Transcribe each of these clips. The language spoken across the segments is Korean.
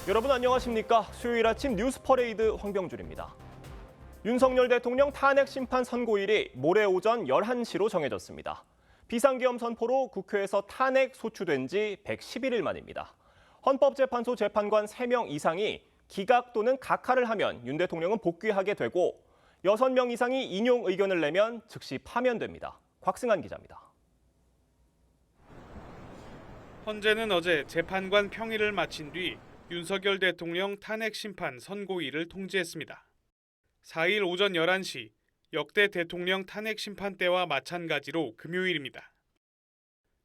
여러분 안녕하십니까? 수요일 아침 뉴스 퍼레이드 황병준입니다. 윤석열 대통령 탄핵 심판 선고일이 모레 오전 11시로 정해졌습니다. 비상계엄 선포로 국회에서 탄핵 소추된 지 111일 만입니다. 헌법재판소 재판관 3명 이상이 기각 또는 각하를 하면 윤 대통령은 복귀하게 되고 6명 이상이 인용 의견을 내면 즉시 파면됩니다. 곽승한 기자입니다. 헌재는 어제 재판관 평의를 마친 뒤 윤석열 대통령 탄핵 심판 선고일을 통지했습니다. 4일 오전 11시 역대 대통령 탄핵 심판 때와 마찬가지로 금요일입니다.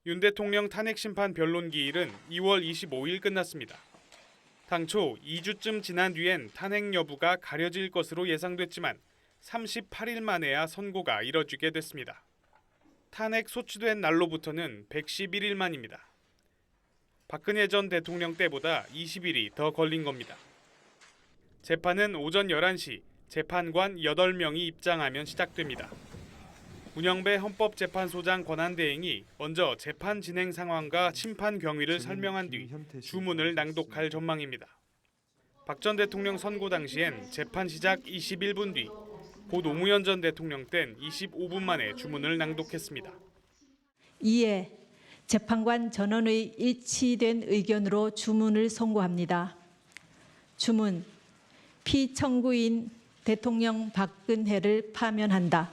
윤 대통령 탄핵 심판 변론 기일은 2월 25일 끝났습니다. 당초 2주쯤 지난 뒤엔 탄핵 여부가 가려질 것으로 예상됐지만 38일 만에야 선고가 이뤄지게 됐습니다. 탄핵 소추된 날로부터는 111일 만입니다. 박근혜 전 대통령 때보다 20일이 더 걸린 겁니다. 재판은 오전 11시 재판관 8명이 입장하면 시작됩니다. 문영배 헌법재판소장 권한대행이 먼저 재판 진행 상황과 심판 경위를 설명한 뒤 주문을 낭독할 전망입니다. 박 전 대통령 선고 당시엔 재판 시작 21분 뒤, 고 노무현 전 대통령 땐 25분 만에 주문을 낭독했습니다. 이에 재판관 전원의 일치된 의견으로 주문을 선고합니다. 주문, 피청구인 대통령 박근혜를 파면한다.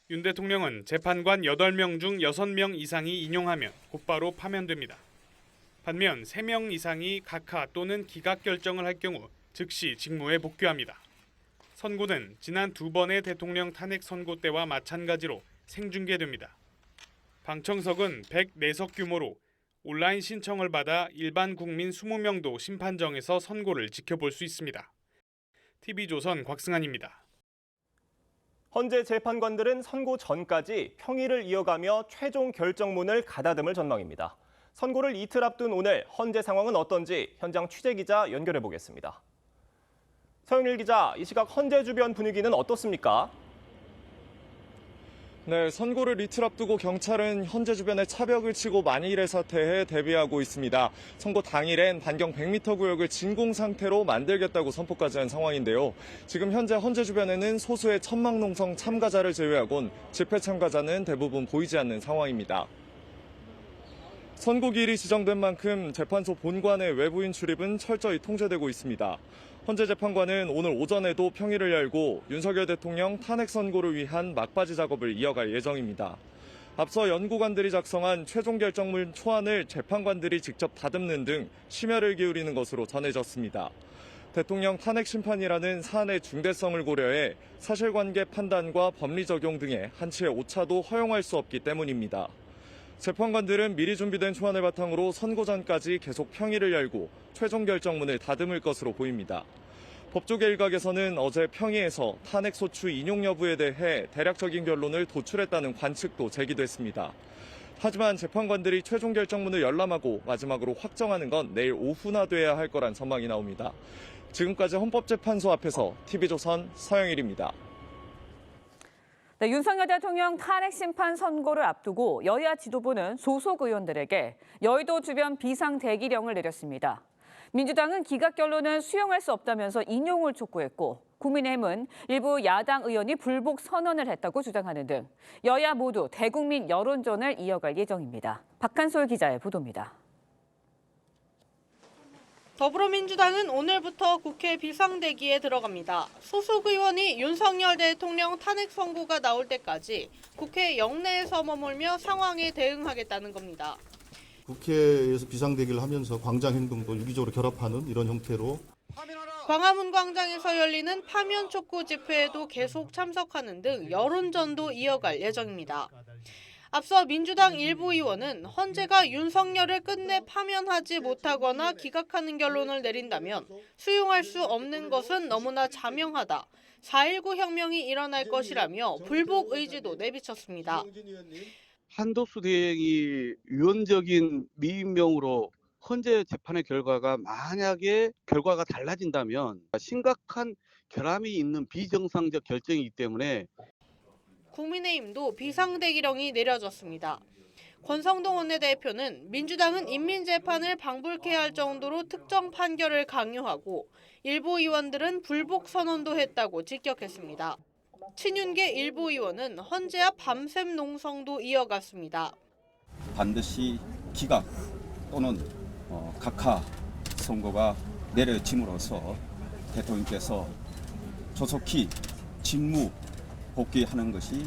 윤 대통령은 재판관 8명 중 6명 이상이 인용하면 곧바로 파면됩니다. 반면 3명 이상이 각하 또는 기각 결정을 할 경우 즉시 직무에 복귀합니다. 선고는 지난 2번의 대통령 탄핵 선고 때와 마찬가지로 생중계됩니다. 방청석은 104석 규모로 온라인 신청을 받아 일반 국민 20명도 심판정에서 선고를 지켜볼 수 있습니다. TV조선 곽승한입니다. 헌재 재판관들은 선고 전까지 평의를 이어가며 최종 결정문을 가다듬을 전망입니다. 선고를 이틀 앞둔 오늘 헌재 상황은 어떤지 현장 취재기자 연결해 보겠습니다. 서영일 기자, 이 시각 헌재 주변 분위기는 어떻습니까? 네, 선고를 이틀 앞두고 경찰은 현재 주변에 차벽을 치고 만일의 사태에 대비하고 있습니다. 선고 당일엔 반경 100m 구역을 진공 상태로 만들겠다고 선포까지 한 상황인데요. 지금 현재 헌재 주변에는 소수의 천막농성 참가자를 제외하곤 집회 참가자는 대부분 보이지 않는 상황입니다. 선고 기일이 지정된 만큼 재판소 본관의 외부인 출입은 철저히 통제되고 있습니다. 헌재 재판관은 오늘 오전에도 평의를 열고 윤석열 대통령 탄핵 선고를 위한 막바지 작업을 이어갈 예정입니다. 앞서 연구관들이 작성한 최종 결정문 초안을 재판관들이 직접 다듬는 등 심혈을 기울이는 것으로 전해졌습니다. 대통령 탄핵 심판이라는 사안의 중대성을 고려해 사실관계 판단과 법리 적용 등의 한치의 오차도 허용할 수 없기 때문입니다. 재판관들은 미리 준비된 초안을 바탕으로 선고 전까지 계속 평의를 열고 최종 결정문을 다듬을 것으로 보입니다. 법조계 일각에서는 어제 평의에서 탄핵 소추 인용 여부에 대해 대략적인 결론을 도출했다는 관측도 제기됐습니다. 하지만 재판관들이 최종 결정문을 열람하고 마지막으로 확정하는 건 내일 오후나 돼야 할 거란 전망이 나옵니다. 지금까지 헌법재판소 앞에서 TV조선 서영일입니다. 네, 윤석열 대통령 탄핵 심판 선고를 앞두고 여야 지도부는 소속 의원들에게 여의도 주변 비상 대기령을 내렸습니다. 민주당은 기각 결론은 수용할 수 없다면서 인용을 촉구했고 국민의힘은 일부 야당 의원이 불복 선언을 했다고 주장하는 등 여야 모두 대국민 여론전을 이어갈 예정입니다. 박한솔 기자의 보도입니다. 더불어민주당은 오늘부터 국회 비상대기에 들어갑니다. 소속 의원이 윤석열 대통령 탄핵 선고가 나올 때까지 국회 영내에서 머물며 상황에 대응하겠다는 겁니다. 국회에서 비상대기를 하면서 광장 행동도 유기적으로 결합하는 이런 형태로 광화문 광장에서 열리는 파면 촉구 집회에도 계속 참석하는 등 여론전도 이어갈 예정입니다. 앞서 민주당 일부 의원은 헌재가 윤석열을 끝내 파면하지 못하거나 기각하는 결론을 내린다면 수용할 수 없는 것은 너무나 자명하다. 4.19 혁명이 일어날 것이라며 불복 의지도 내비쳤습니다. 한덕수 대행이 유언적인 미임명으로 헌재 재판의 결과가 만약에 결과가 달라진다면 심각한 결함이 있는 비정상적 결정이기 때문에 국민의힘도 비상대기령이 내려졌습니다. 권성동 원내대표는 민주당은 인민재판을 방불케 할 정도로 특정 판결을 강요하고 일부 의원들은 불복 선언도 했다고 직격했습니다. 친윤계 일부 의원은 헌재와 밤샘 농성도 이어갔습니다. 반드시 기각 또는 각하 선고가 내려짐으로써 대통령께서 조속히 직무 복귀하는 것이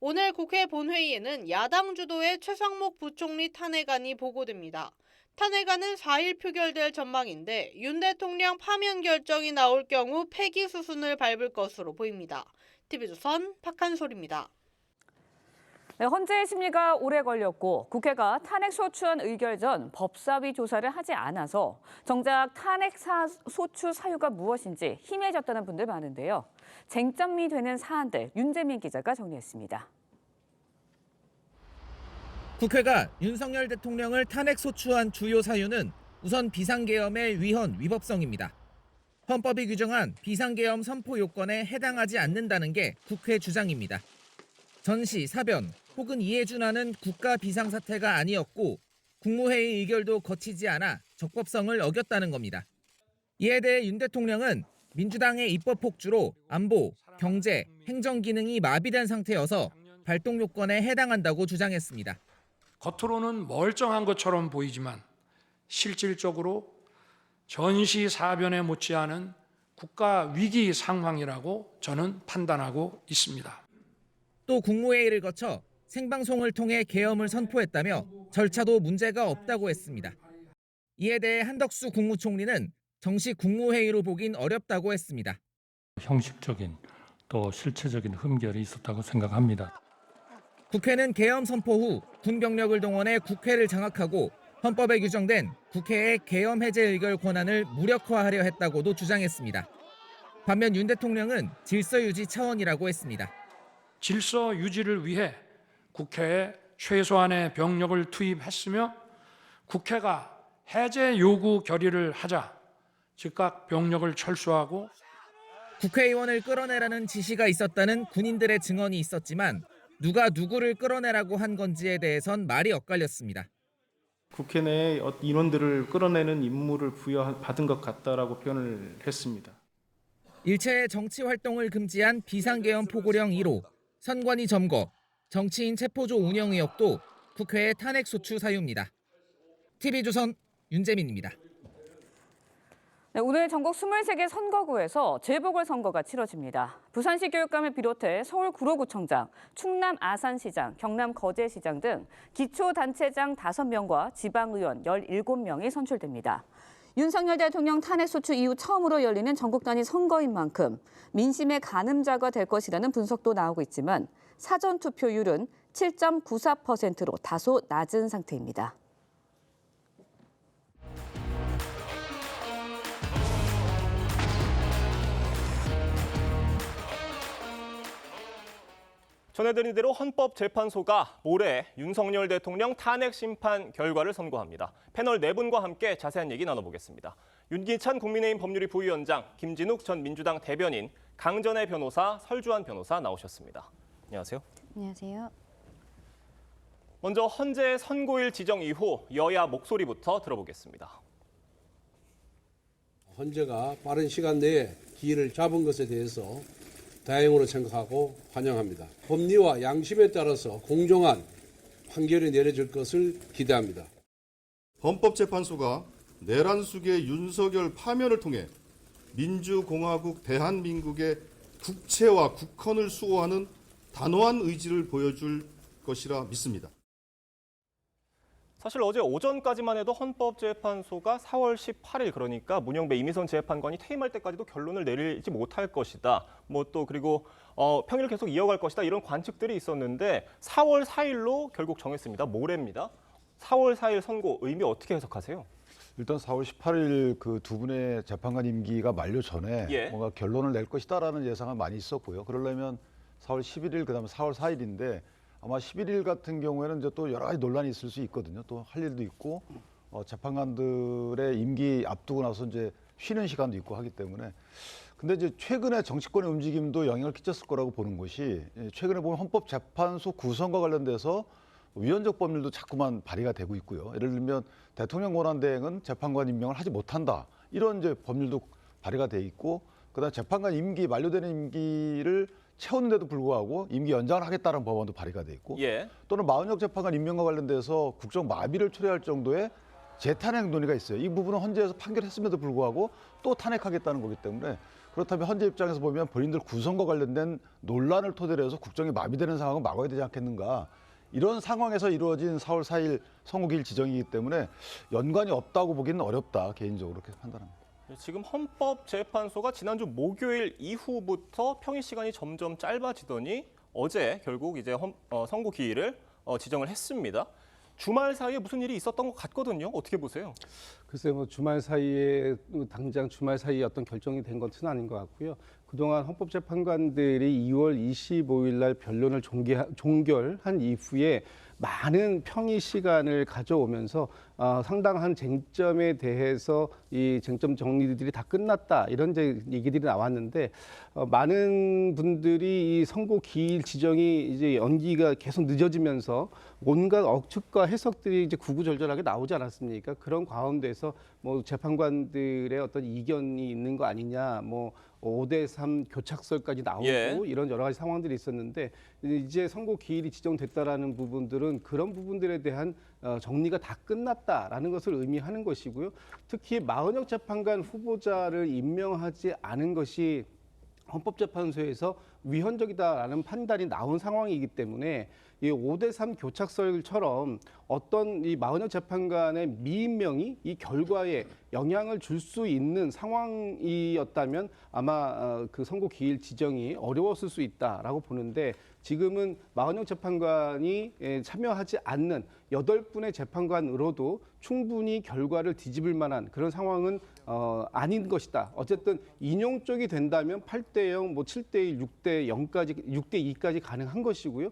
오늘 국회 본회의에는 야당 주도의 최상목 부총리 탄핵안이 보고됩니다. 탄핵안은 4일 표결될 전망인데 윤 대통령 파면 결정이 나올 경우 폐기 수순을 밟을 것으로 보입니다. TV조선 박한솔입니다. 네, 헌재의 심리가 오래 걸렸고 국회가 탄핵 소추안 의결 전 법사위 조사를 하지 않아서 정작 탄핵 소추 사유가 무엇인지 희미해졌다는 분들 많은데요. 쟁점이 되는 사안들 윤재민 기자가 정리했습니다. 국회가 윤석열 대통령을 탄핵 소추한 주요 사유는 우선 비상계엄의 위헌, 위법성입니다. 헌법이 규정한 비상계엄 선포 요건에 해당하지 않는다는 게 국회 주장입니다. 전시, 사변 혹은 이에 준하는 국가 비상사태가 아니었고 국무회의 의결도 거치지 않아 적법성을 어겼다는 겁니다. 이에 대해 윤 대통령은 민주당의 입법 폭주로 안보, 경제, 행정 기능이 마비된 상태여서 발동 요건에 해당한다고 주장했습니다. 겉으로는 멀쩡한 것처럼 보이지만 실질적으로 전시 사변에 못지않은 국가 위기 상황이라고 저는 판단하고 있습니다. 또 국무회의를 거쳐 생방송을 통해 계엄을 선포했다며 절차도 문제가 없다고 했습니다. 이에 대해 한덕수 국무총리는 정식 국무회의로 보긴 어렵다고 했습니다. 형식적인 또 실체적인 흠결이 있었다고 생각합니다. 국회는 계엄 선포 후 군병력을 동원해 국회를 장악하고 헌법에 규정된 국회의 계엄 해제 의결 권한을 무력화하려 했다고도 주장했습니다. 반면 윤 대통령은 질서 유지 차원이라고 했습니다. 질서 유지를 위해 국회에 최소한의 병력을 투입했으며 국회가 해제 요구 결의를 하자 즉각 병력을 철수하고 국회의원을 끌어내라는 지시가 있었다는 군인들의 증언이 있었지만 누가 누구를 끌어내라고 한 건지에 대해선 말이 엇갈렸습니다. 국회 내에 인원들을 끌어내는 임무를 부여받은 것 같다라고 표현을 했습니다. 일체의 정치 활동을 금지한 비상계엄 포고령 1호, 선관위 점거, 정치인 체포조 운영 의혹도 국회의 탄핵 소추 사유입니다. TV조선 윤재민입니다. 네, 오늘 전국 23개 선거구에서 재보궐선거가 치러집니다. 부산시 교육감을 비롯해 서울 구로구청장, 충남 아산시장, 경남 거제시장 등 기초단체장 5명과 지방의원 17명이 선출됩니다. 윤석열 대통령 탄핵소추 이후 처음으로 열리는 전국 단위 선거인 만큼 민심의 가늠자가 될 것이라는 분석도 나오고 있지만 사전투표율은 7.94%로 다소 낮은 상태입니다. 전해드린 대로 헌법재판소가 모레 윤석열 대통령 탄핵 심판 결과를 선고합니다. 패널 4분과 함께 자세한 얘기 나눠보겠습니다. 윤기찬 국민의힘 법률위 부위원장, 김진욱 전 민주당 대변인, 강전애 변호사, 설주환 변호사 나오셨습니다. 안녕하세요. 안녕하세요. 먼저 헌재 선고일 지정 이후 여야 목소리부터 들어보겠습니다. 헌재가 빠른 시간 내에 기일을 잡은 것에 대해서 다행으로 생각하고 환영합니다. 법리와 양심에 따라서 공정한 판결이 내려질 것을 기대합니다. 헌법재판소가 내란숙의 윤석열 파면을 통해 민주공화국 대한민국의 국채와 국헌을 수호하는 단호한 의지를 보여줄 것이라 믿습니다. 사실 어제 오전까지만 해도 헌법재판소가 4월 18일 그러니까 문영배 이미선 재판관이 퇴임할 때까지도 결론을 내리지 못할 것이다. 그리고 평일을 계속 이어갈 것이다. 이런 관측들이 있었는데 4월 4일로 결국 정했습니다. 모레입니다. 4월 4일 선고 의미 어떻게 해석하세요? 일단 4월 18일 그 두 분의 재판관 임기가 만료 전에 뭔가 결론을 낼 것이다라는 예상은 많이 있었고요. 그러려면 4월 11일 그다음에 4월 4일인데 아마 11일 같은 경우에는 이제 또 여러 가지 논란이 있을 수 있거든요. 또 할 일도 있고 재판관들의 임기 앞두고 나서 이제 쉬는 시간도 있고 하기 때문에 근데 이제 최근에 정치권의 움직임도 영향을 끼쳤을 거라고 보는 것이 최근에 보면 헌법재판소 구성과 관련돼서 위헌적 법률도 자꾸만 발의가 되고 있고요. 예를 들면 대통령 권한대행은 재판관 임명을 하지 못한다. 이런 이제 법률도 발의가 돼 있고, 그다음 재판관 임기 만료되는 임기를 채웠는데도 불구하고 임기 연장을 하겠다는 법안도 발의가 돼 있고, 또는 마은혁 재판관 임명과 관련돼서 국정 마비를 초래할 정도의 재탄핵 논의가 있어요. 이 부분은 헌재에서 판결했음에도 불구하고 또 탄핵하겠다는 거기 때문에, 그렇다면 헌재 입장에서 보면 본인들 구성과 관련된 논란을 토대로 해서 국정이 마비되는 상황을 막아야 되지 않겠는가. 이런 상황에서 이루어진 4월 4일 선고기일 지정이기 때문에 연관이 없다고 보기는 어렵다, 개인적으로 그렇게 판단합니다. 지금 헌법재판소가 지난주 목요일 이후부터 평의 시간이 점점 짧아지더니 어제 결국 이제 선고 기일을 지정을 했습니다. 주말 사이에 무슨 일이 있었던 것 같거든요. 어떻게 보세요? 글쎄요, 뭐 주말 사이에 당장 주말 사이에 어떤 결정이 된 것은 아닌 것 같고요. 그동안 헌법재판관들이 2월 25일 날 변론을 종결한 이후에 많은 평의 시간을 가져오면서 상당한 쟁점에 대해서 이 쟁점 정리들이 다 끝났다, 이런 얘기들이 나왔는데, 많은 분들이 이 선고 기일 지정이 이제 연기가 계속 늦어지면서 온갖 억측과 해석들이 이제 구구절절하게 나오지 않았습니까? 그런 가운데서 뭐 재판관들의 어떤 이견이 있는 거 아니냐, 뭐 5대3 교착설까지 나오고 이런 여러 가지 상황들이 있었는데, 이제 선고 기일이 지정됐다라는 부분들은 그런 부분들에 대한 정리가 다 끝났다라는 것을 의미하는 것이고요. 특히 마은혁 재판관 후보자를 임명하지 않은 것이 헌법재판소에서 위헌적이다라는 판단이 나온 상황이기 때문에 이 5대3 교착설처럼 어떤 이 마은혁 재판관의 미임명이 이 결과에 영향을 줄 수 있는 상황이었다면 아마 그 선고 기일 지정이 어려웠을 수 있다라고 보는데, 지금은 마은혁 재판관이 참여하지 않는 8분의 재판관으로도 충분히 결과를 뒤집을 만한 그런 상황은 아닌 것이다. 어쨌든 인용 쪽이 된다면 8대0, 뭐 7대1, 6대0까지, 6대2까지 가능한 것이고요.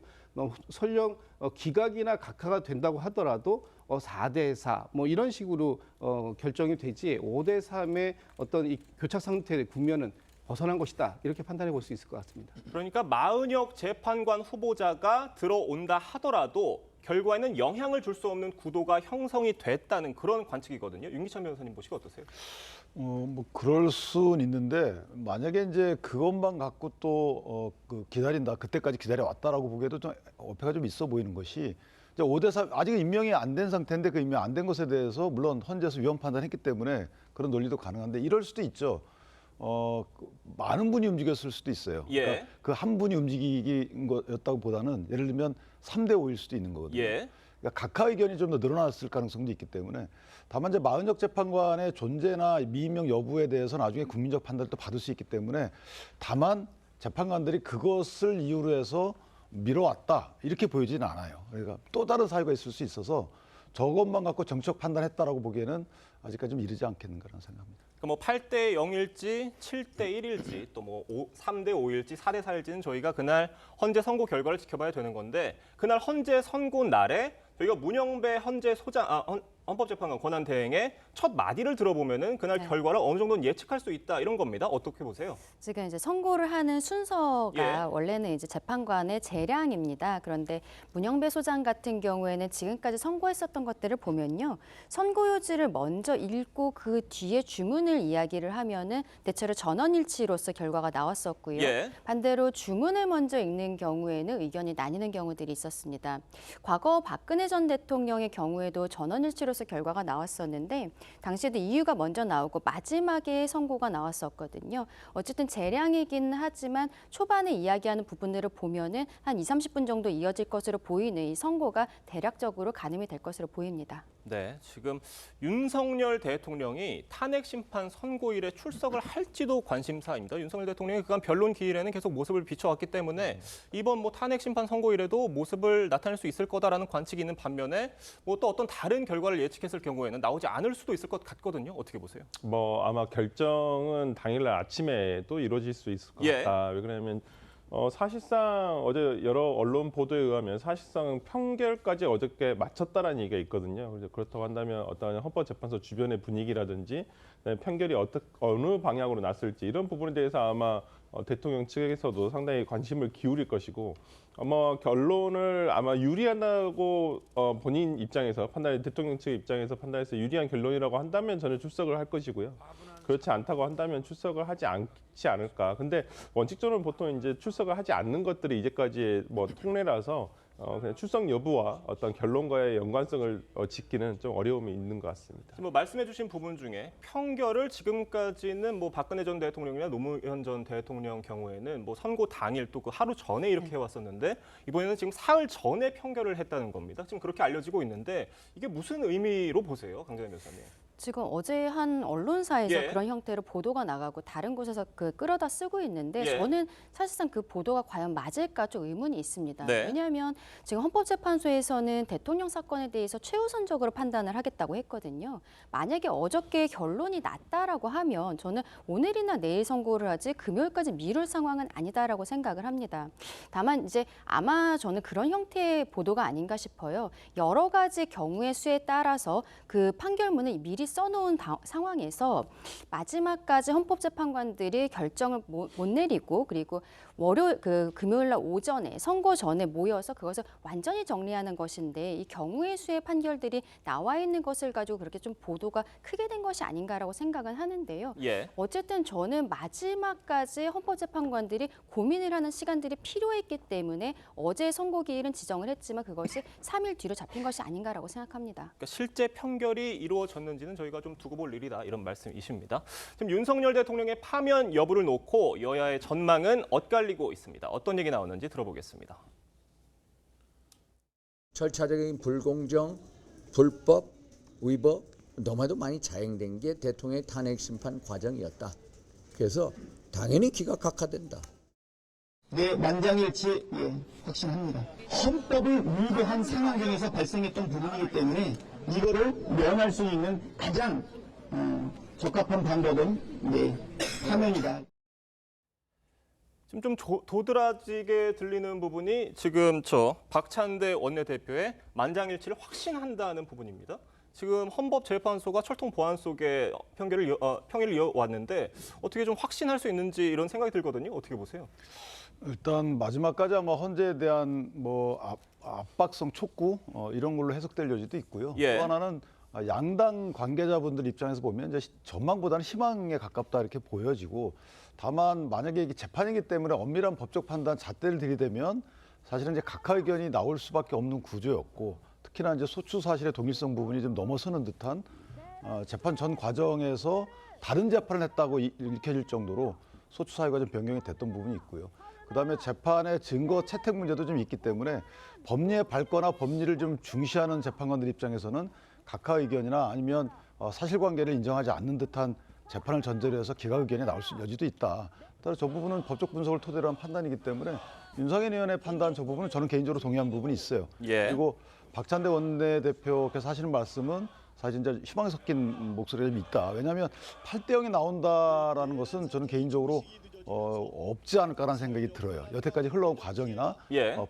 설령 기각이나 각하가 된다고 하더라도 4대4 뭐 이런 식으로 결정이 되지 5대3의 어떤 이 교착 상태의 국면은 벗어난 것이다, 이렇게 판단해 볼 수 있을 것 같습니다. 그러니까 마은혁 재판관 후보자가 들어온다 하더라도 결과에는 영향을 줄 수 없는 구도가 형성이 됐다는 그런 관측이거든요. 윤기찬 변호사님 보시고 어떠세요? 뭐 그럴 수는 있는데, 만약에 이제 그것만 갖고 또 기다린다, 그때까지 기다려 왔다라고 보기에도 좀 어폐가 좀 있어 보이는 것이, 이제 5대3 아직은 임명이 안 된 상태인데 그 임명 안 된 것에 대해서 물론 헌재에서 위헌 판단했기 때문에 그런 논리도 가능한데, 이럴 수도 있죠. 많은 분이 움직였을 수도 있어요. 그러니까 그 한 분이 움직인 거였다고 보다는 예를 들면 3대5일 수도 있는 거거든요. 그러니까 각하 의견이 좀 더 늘어났을 가능성도 있기 때문에, 다만 이제 마은혁 재판관의 존재나 미임명 여부에 대해서 나중에 국민적 판단을 또 받을 수 있기 때문에, 다만 재판관들이 그것을 이유로 해서 미뤄왔다, 이렇게 보이지는 않아요. 그러니까 또 다른 사유가 있을 수 있어서 저것만 갖고 정치적 판단했다라고 보기에는 아직까지 좀 이르지 않겠는가라는 생각합니다. 뭐 8대 0일지 7대 1일지 또 뭐 3대 5일지 4대 4일지는 저희가 그날 헌재 선고 결과를 지켜봐야 되는 건데, 그날 헌재 선고 날에 저희가 문영배 헌재 헌법재판관 권한대행의 첫 마디를 들어보면은 그날 결과를 어느 정도는 예측할 수 있다, 이런 겁니다. 어떻게 보세요? 지금 이제 선고를 하는 순서가 원래는 이제 재판관의 재량입니다. 그런데 문영배 소장 같은 경우에는 지금까지 선고했었던 것들을 보면요, 선고요지를 먼저 읽고 그 뒤에 주문을 이야기를 하면은 대체로 전원일치로서 결과가 나왔었고요. 반대로 주문을 먼저 읽는 경우에는 의견이 나뉘는 경우들이 있었습니다. 과거 박근혜 전 대통령의 경우에도 전원일치로서 결과가 나왔었는데, 당시에도 이유가 먼저 나오고 마지막에 선고가 나왔었거든요. 어쨌든 재량이긴 하지만 초반에 이야기하는 부분들을 보면은 한 20-30분 정도 이어질 것으로 보이는 이 선고가 대략적으로 가늠이 될 것으로 보입니다. 네, 지금 윤석열 대통령이 탄핵 심판 선고일에 출석을 할지도 관심사입니다. 윤석열 대통령이 그간 변론 기일에는 계속 모습을 비춰왔기 때문에 이번 뭐 탄핵 심판 선고일에도 모습을 나타낼 수 있을 거다라는 관측이 있는 반면에 뭐 또 어떤 다른 결과를 예측했을 경우에는 나오지 않을 수도 있을 것 같거든요. 어떻게 보세요? 뭐 아마 결정은 당일날 아침에 또 이루어질 수 있을 것 같다. 왜 그러냐면 사실상 어제 여러 언론 보도에 의하면 사실상 판결까지 어저께 마쳤다라는 얘기가 있거든요. 그래서 그렇다고 한다면 어떤 헌법재판소 주변의 분위기라든지 판결이 어느 방향으로 났을지 이런 부분에 대해서 아마 대통령 측에서도 상당히 관심을 기울일 것이고 아마 결론을 아마 유리하다고 본인 입장에서 대통령 측 입장에서 판단해서 유리한 결론이라고 한다면 저는 출석을 할 것이고요. 그렇지 않다고 한다면 출석을 하지 않지 않을까. 근데 원칙적으로 보통 이제 출석을 하지 않는 것들이 이제까지의 뭐 통례라서 그냥 출석 여부와 어떤 결론과의 연관성을 짓기는 좀 어려움이 있는 것 같습니다. 뭐 말씀해주신 부분 중에 평결을 지금까지는 뭐 박근혜 전 대통령이나 노무현 전 대통령 경우에는 뭐 선고 당일 또 그 하루 전에 이렇게 해왔었는데 이번에는 지금 사흘 전에 평결을 했다는 겁니다. 지금 그렇게 알려지고 있는데 이게 무슨 의미로 보세요, 강정현 변호사님? 지금 어제 한 언론사에서 예. 그런 형태로 보도가 나가고 다른 곳에서 끌어다 쓰고 있는데 예. 저는 사실상 그 보도가 과연 맞을까 좀 의문이 있습니다. 네. 왜냐하면 지금 헌법재판소에서는 대통령 사건에 대해서 최우선적으로 판단을 하겠다고 했거든요. 만약에 어저께 결론이 났다라고 하면 저는 오늘이나 내일 선고를 하지 금요일까지 미룰 상황은 아니다라고 생각을 합니다. 다만 이제 아마 저는 그런 형태의 보도가 아닌가 싶어요. 여러 가지 경우의 수에 따라서 그 판결문을 미리 써놓은 상황에서 마지막까지 헌법재판관들이 결정을 못 내리고 그리고 금요일 날 오전에 선고 전에 모여서 그것을 완전히 정리하는 것인데 이 경우의 수의 판결들이 나와 있는 것을 가지고 그렇게 좀 보도가 크게 된 것이 아닌가라고 생각은 하는데요. 예. 어쨌든 저는 마지막까지 헌법재판관들이 고민을 하는 시간들이 필요했기 때문에 어제 선고 기일은 지정을 했지만 그것이 3일 뒤로 잡힌 것이 아닌가라고 생각합니다. 그러니까 실제 평결이 이루어졌는지는 저희가 좀 두고 볼 일이다 이런 말씀이십니다. 지금 윤석열 대통령의 파면 여부를 놓고 여야의 전망은 엇갈리고 있습니다. 어떤 얘기 나오는지 들어보겠습니다. 절차적인 불공정, 불법, 위법 너무나도 많이 자행된 게 대통령의 탄핵 심판 과정이었다. 그래서 당연히 기각각하된다. 네, 만장일치 확신합니다. 헌법을 위배한 상황에서 발생했던 부분이기 때문에 이거를 면할 수 있는 가장 적합한 방법은 파면이다. 지금 좀 도드라지게 들리는 부분이 지금 박찬대 원내대표의 만장일치를 확신한다는 부분입니다. 지금 헌법재판소가 철통 보안 속에 평일을 이어왔는데 어떻게 좀 확신할 수 있는지 이런 생각이 들거든요. 어떻게 보세요? 일단 마지막까지 아마 헌재에 대한 압박성 촉구 이런 걸로 해석될 여지도 있고요. 예. 또 하나는 양당 관계자분들 입장에서 보면 이제 전망보다는 희망에 가깝다 이렇게 보여지고 다만 만약에 이게 재판이기 때문에 엄밀한 법적 판단 잣대를 들이대면 사실은 이제 각하 의견이 나올 수밖에 없는 구조였고 특히나 이제 소추 사실의 동일성 부분이 좀 넘어서는 듯한 재판 전 과정에서 다른 재판을 했다고 읽혀질 정도로 소추 사유가 좀 변경이 됐던 부분이 있고요. 그다음에 재판의 증거 채택 문제도 좀 있기 때문에 법리의 발권과 법리를 좀 중시하는 재판관들 입장에서는 각하 의견이나 아니면 사실관계를 인정하지 않는 듯한 재판을 전제로 해서 기각 의견이 나올 여지도 있다. 따라서 저 부분은 법적 분석을 토대로 한 판단이기 때문에 윤상현 의원의 판단 저 부분은 저는 개인적으로 동의한 부분이 있어요. 예. 그리고 박찬대 원내대표께서 하시는 말씀은 사실 이제 희망이 섞인 목소리가 좀 있다. 왜냐하면 8대0이 나온다라는 것은 저는 개인적으로 없지 않을까라는 생각이 들어요. 여태까지 흘러온 과정이나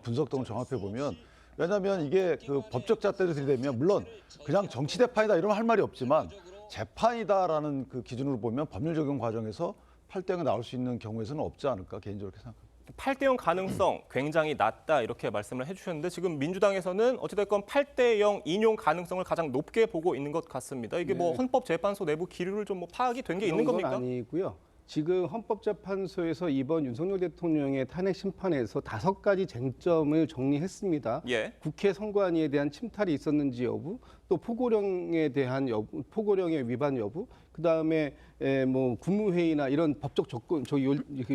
분석 등을 종합해 보면 왜냐하면 이게 그 법적 잣대를 들이대면 물론 그냥 정치 대판이다 이러면 할 말이 없지만 재판이다라는 그 기준으로 보면 법률 적용 과정에서 8대0이 나올 수 있는 경우에서는 없지 않을까 개인적으로 생각합니다. 8대0 가능성 굉장히 낮다 이렇게 말씀을 해주셨는데 지금 민주당에서는 어찌됐건 8대0 인용 가능성을 가장 높게 보고 있는 것 같습니다. 이게 뭐 헌법재판소 내부 기류를 좀 파악이 된 게 있는 겁니까? 아니고요. 지금 헌법재판소에서 이번 윤석열 대통령의 탄핵 심판에서 5가지 쟁점을 정리했습니다. 예. 국회 선관위에 대한 침탈이 있었는지 여부, 또 포고령에 대한 여부, 포고령의 위반 여부, 그다음에 뭐 국무회의나 이런 법적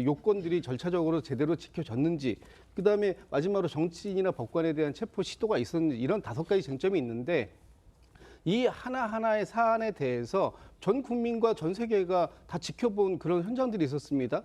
요건들이 절차적으로 제대로 지켜졌는지, 그다음에 마지막으로 정치인이나 법관에 대한 체포 시도가 있었는지 이런 5가지 쟁점이 있는데 이 하나하나의 사안에 대해서 전 국민과 전 세계가 다 지켜본 그런 현장들이 있었습니다.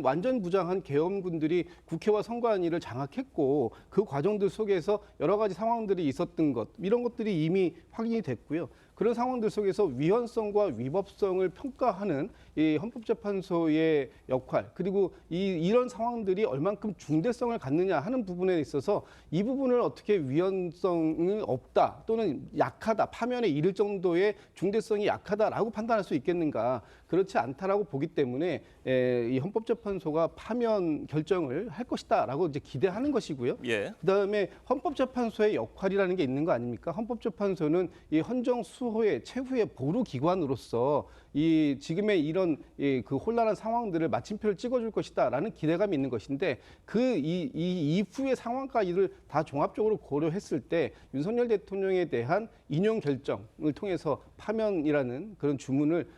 완전 무장한 계엄군들이 국회와 선관위를 장악했고 그 과정들 속에서 여러 가지 상황들이 있었던 것, 이런 것들이 이미 확인이 됐고요. 그런 상황들 속에서 위헌성과 위법성을 평가하는 이 헌법재판소의 역할, 그리고 이런 상황들이 얼만큼 중대성을 갖느냐 하는 부분에 있어서 이 부분을 어떻게 위헌성이 없다 또는 약하다, 파면에 이를 정도의 중대성 위법성이 약하다라고 판단할 수 있겠는가? 그렇지 않다라고 보기 때문에 이 헌법재판소가 파면 결정을 할 것이다라고 이제 기대하는 것이고요. 그다음에 헌법재판소의 역할이라는 게 있는 거 아닙니까? 헌법재판소는 이 헌정 수호의 최후의 보루 기관으로서 이 지금의 이런 그 혼란한 상황들을 마침표를 찍어줄 것이다라는 기대감이 있는 것인데 이 이후의 상황까지를 다 종합적으로 고려했을 때 윤석열 대통령에 대한 인용 결정을 통해서 파면이라는 그런 주문을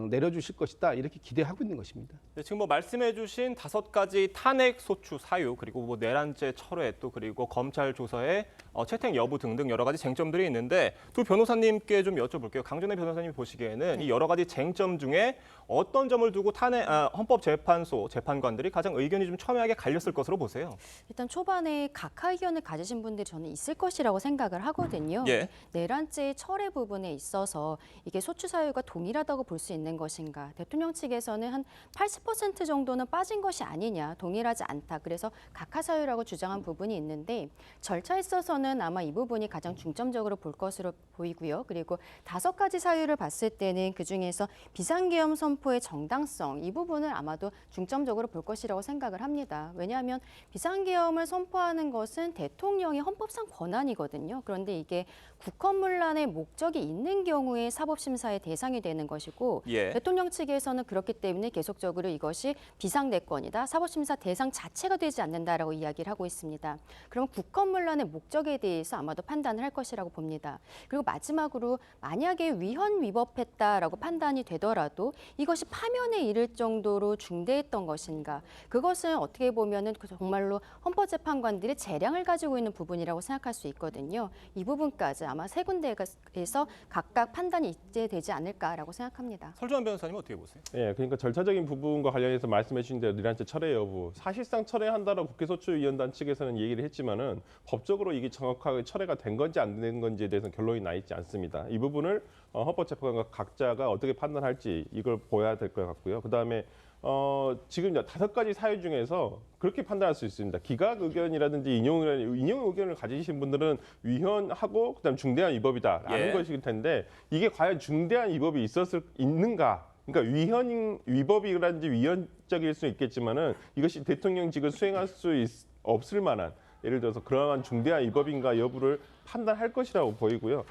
내려주실 것이다 이렇게 기대하고 있는 것입니다. 네, 지금 뭐 말씀해주신 5가지 탄핵 소추 사유 그리고 뭐 내란죄 철회 또 그리고 검찰 조서의 채택 여부 등등 여러 가지 쟁점들이 있는데 두 변호사님께 좀 여쭤볼게요. 강준혜 변호사님이 보시기에는 이 여러 가지 쟁점 중에 어떤 점을 두고 헌법재판소 재판관들이 가장 의견이 좀 첨예하게 갈렸을 것으로 보세요? 일단 초반에 각하 의견을 가지신 분들이 저는 있을 것이라고 생각을 하거든요. 내란죄 철회 부분에 있어서 이게 소추 사유가 동일하다고 볼 수 있는 것인가. 대통령 측에서는 한 80% 정도는 빠진 것이 아니냐, 동일하지 않다. 그래서 각하 사유라고 주장한 부분이 있는데 절차에 있어서는 아마 이 부분이 가장 중점적으로 볼 것으로 보이고요. 그리고 5가지 사유를 봤을 때는 그중에서 비상계엄 선포의 정당성, 이 부분을 아마도 중점적으로 볼 것이라고 생각을 합니다. 왜냐하면 비상계엄을 선포하는 것은 대통령의 헌법상 권한이거든요. 그런데 이게 국헌문란의 목적이 있는 경우에 사법심사의 대상이 되는 것이고 대통령 측에서는 그렇기 때문에 계속적으로 이것이 비상대권이다, 사법심사 대상 자체가 되지 않는다라고 이야기를 하고 있습니다. 그럼 국헌문란의 목적에 대해서 아마도 판단을 할 것이라고 봅니다. 그리고 마지막으로 만약에 위헌 위법했다라고 판단이 되더라도 이것이 파면에 이를 정도로 중대했던 것인가, 그것은 어떻게 보면은 정말로 헌법재판관들이 재량을 가지고 있는 부분이라고 생각할 수 있거든요. 이 부분까지 아마 세 군데에서 각각 판단이 이제되지 않을까라고 생각합니다. 설주환 변호사님 어떻게 보세요? 네, 그러니까 절차적인 부분과 관련해서 말씀해 주신 대로 내란죄 철회 여부, 사실상 철회한다라고 국회소추위원단 측에서는 얘기를 했지만은 법적으로 이게 정확하게 철회가 된 건지 안 된 건지에 대해서는 결론이 나 있지 않습니다. 이 부분을 헌법재판관 각자가 어떻게 판단할지 이걸 보여야 될 것 같고요. 그다음에 지금 5가지 사유 중에서 그렇게 판단할 수 있습니다. 기각 의견이라든지 인용 의견을 가지신 분들은 위헌하고 그다음 중대한 위법이다라는 것일 텐데 이게 과연 중대한 위법이 있는가? 그러니까 위법이라든지 위헌적일 수 있겠지만은 이것이 대통령직을 수행할 수 없을 만한, 예를 들어서 그러한 중대한 위법인가 여부를 판단할 것이라고 보이고요.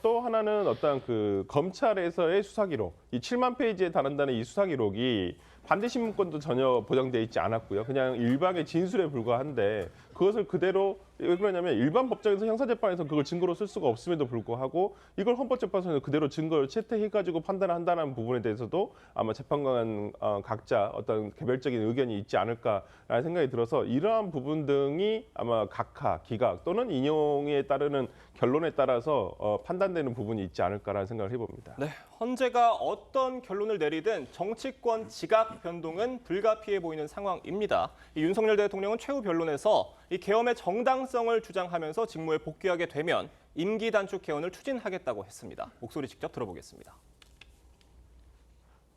또 하나는 어떤 그 검찰에서의 수사기록, 이 7만 페이지에 달한다는 이 수사기록이 반대신문권도 전혀 보장되어 있지 않았고요. 그냥 일방의 진술에 불과한데 그것을 그대로, 왜 그러냐면 일반 법정에서 형사재판에서 그걸 증거로 쓸 수가 없음에도 불구하고 이걸 헌법재판소에서 그대로 증거를 채택해가지고 판단을 한다는 부분에 대해서도 아마 재판관 각자 어떤 개별적인 의견이 있지 않을까라는 생각이 들어서 이러한 부분 등이 아마 각하, 기각 또는 인용에 따르는 결론에 따라서 판단되는 부분이 있지 않을까라는 생각을 해봅니다. 네, 헌재가 어떤 결론을 내리든 정치권 지각 변동은 불가피해 보이는 상황입니다. 이 윤석열 대통령은 최후 변론에서 이 계엄의 정당성을 주장하면서 직무에 복귀하게 되면 임기 단축 개헌을 추진하겠다고 했습니다. 목소리 직접 들어보겠습니다.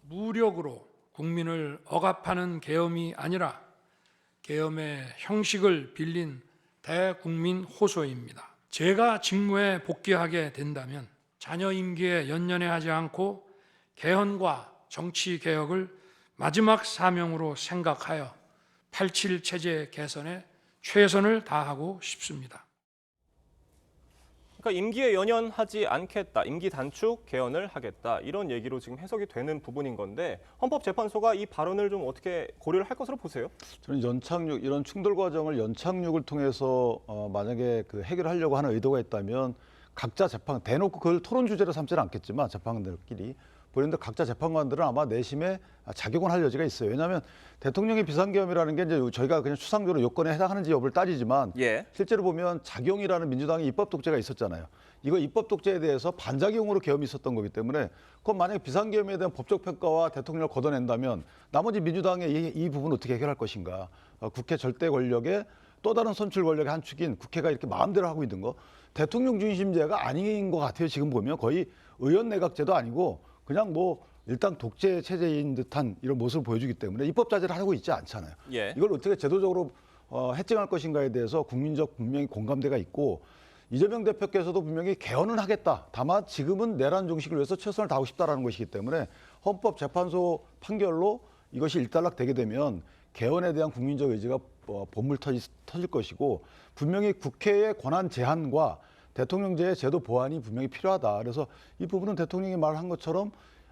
무력으로 국민을 억압하는 계엄이 아니라 계엄의 형식을 빌린 대국민 호소입니다. 제가 직무에 복귀하게 된다면 자녀 임기에 연연해하지 않고 개헌과 정치 개혁을 마지막 사명으로 생각하여 87 체제 개선에 최선을 다하고 싶습니다. 그러니까 임기에 연연하지 않겠다, 임기 단축 개헌을 하겠다 이런 얘기로 지금 해석이 되는 부분인 건데 헌법재판소가 이 발언을 좀 어떻게 고려를 할 것으로 보세요? 저는 연착륙, 이런 충돌 과정을 연착륙을 통해서 만약에 그 해결하려고 하는 의도가 있다면 각자 재판 대놓고 그걸 토론 주제로 삼지는 않겠지만 재판관들끼리 그런데 각자 재판관들은 아마 내심에 작용을 할 여지가 있어요. 왜냐하면 대통령의 비상계엄이라는 게 이제 저희가 그냥 추상적으로 요건에 해당하는지 여부를 따지지만 실제로 보면 작용이라는 민주당의 입법 독재가 있었잖아요. 이거 입법 독재에 대해서 반작용으로 계엄이 있었던 거기 때문에 그건 만약에 비상계엄에 대한 법적 평가와 대통령을 걷어낸다면 나머지 민주당의 이 부분을 어떻게 해결할 것인가. 국회 절대 권력의 또 다른 선출 권력의 한 축인 국회가 이렇게 마음대로 하고 있는 거 대통령 중심제가 아닌 것 같아요. 지금 보면 거의 의원 내각제도 아니고 그냥 뭐 일단 독재 체제인 듯한 이런 모습을 보여주기 때문에 입법 자제를 하고 있지 않잖아요. 이걸 어떻게 제도적으로 해증할 것인가에 대해서 국민적 분명히 공감대가 있고 이재명 대표께서도 분명히 개헌은 하겠다. 다만 지금은 내란 종식을 위해서 최선을 다하고 싶다라는 것이기 때문에 헌법재판소 판결로 이것이 일단락되게 되면 개헌에 대한 국민적 의지가 본물 터질 것이고 분명히 국회의 권한 제한과 대통령제의 제도 보완이 분명히 필요하다. 그래서 이 부분은 대통령이 말한 것처럼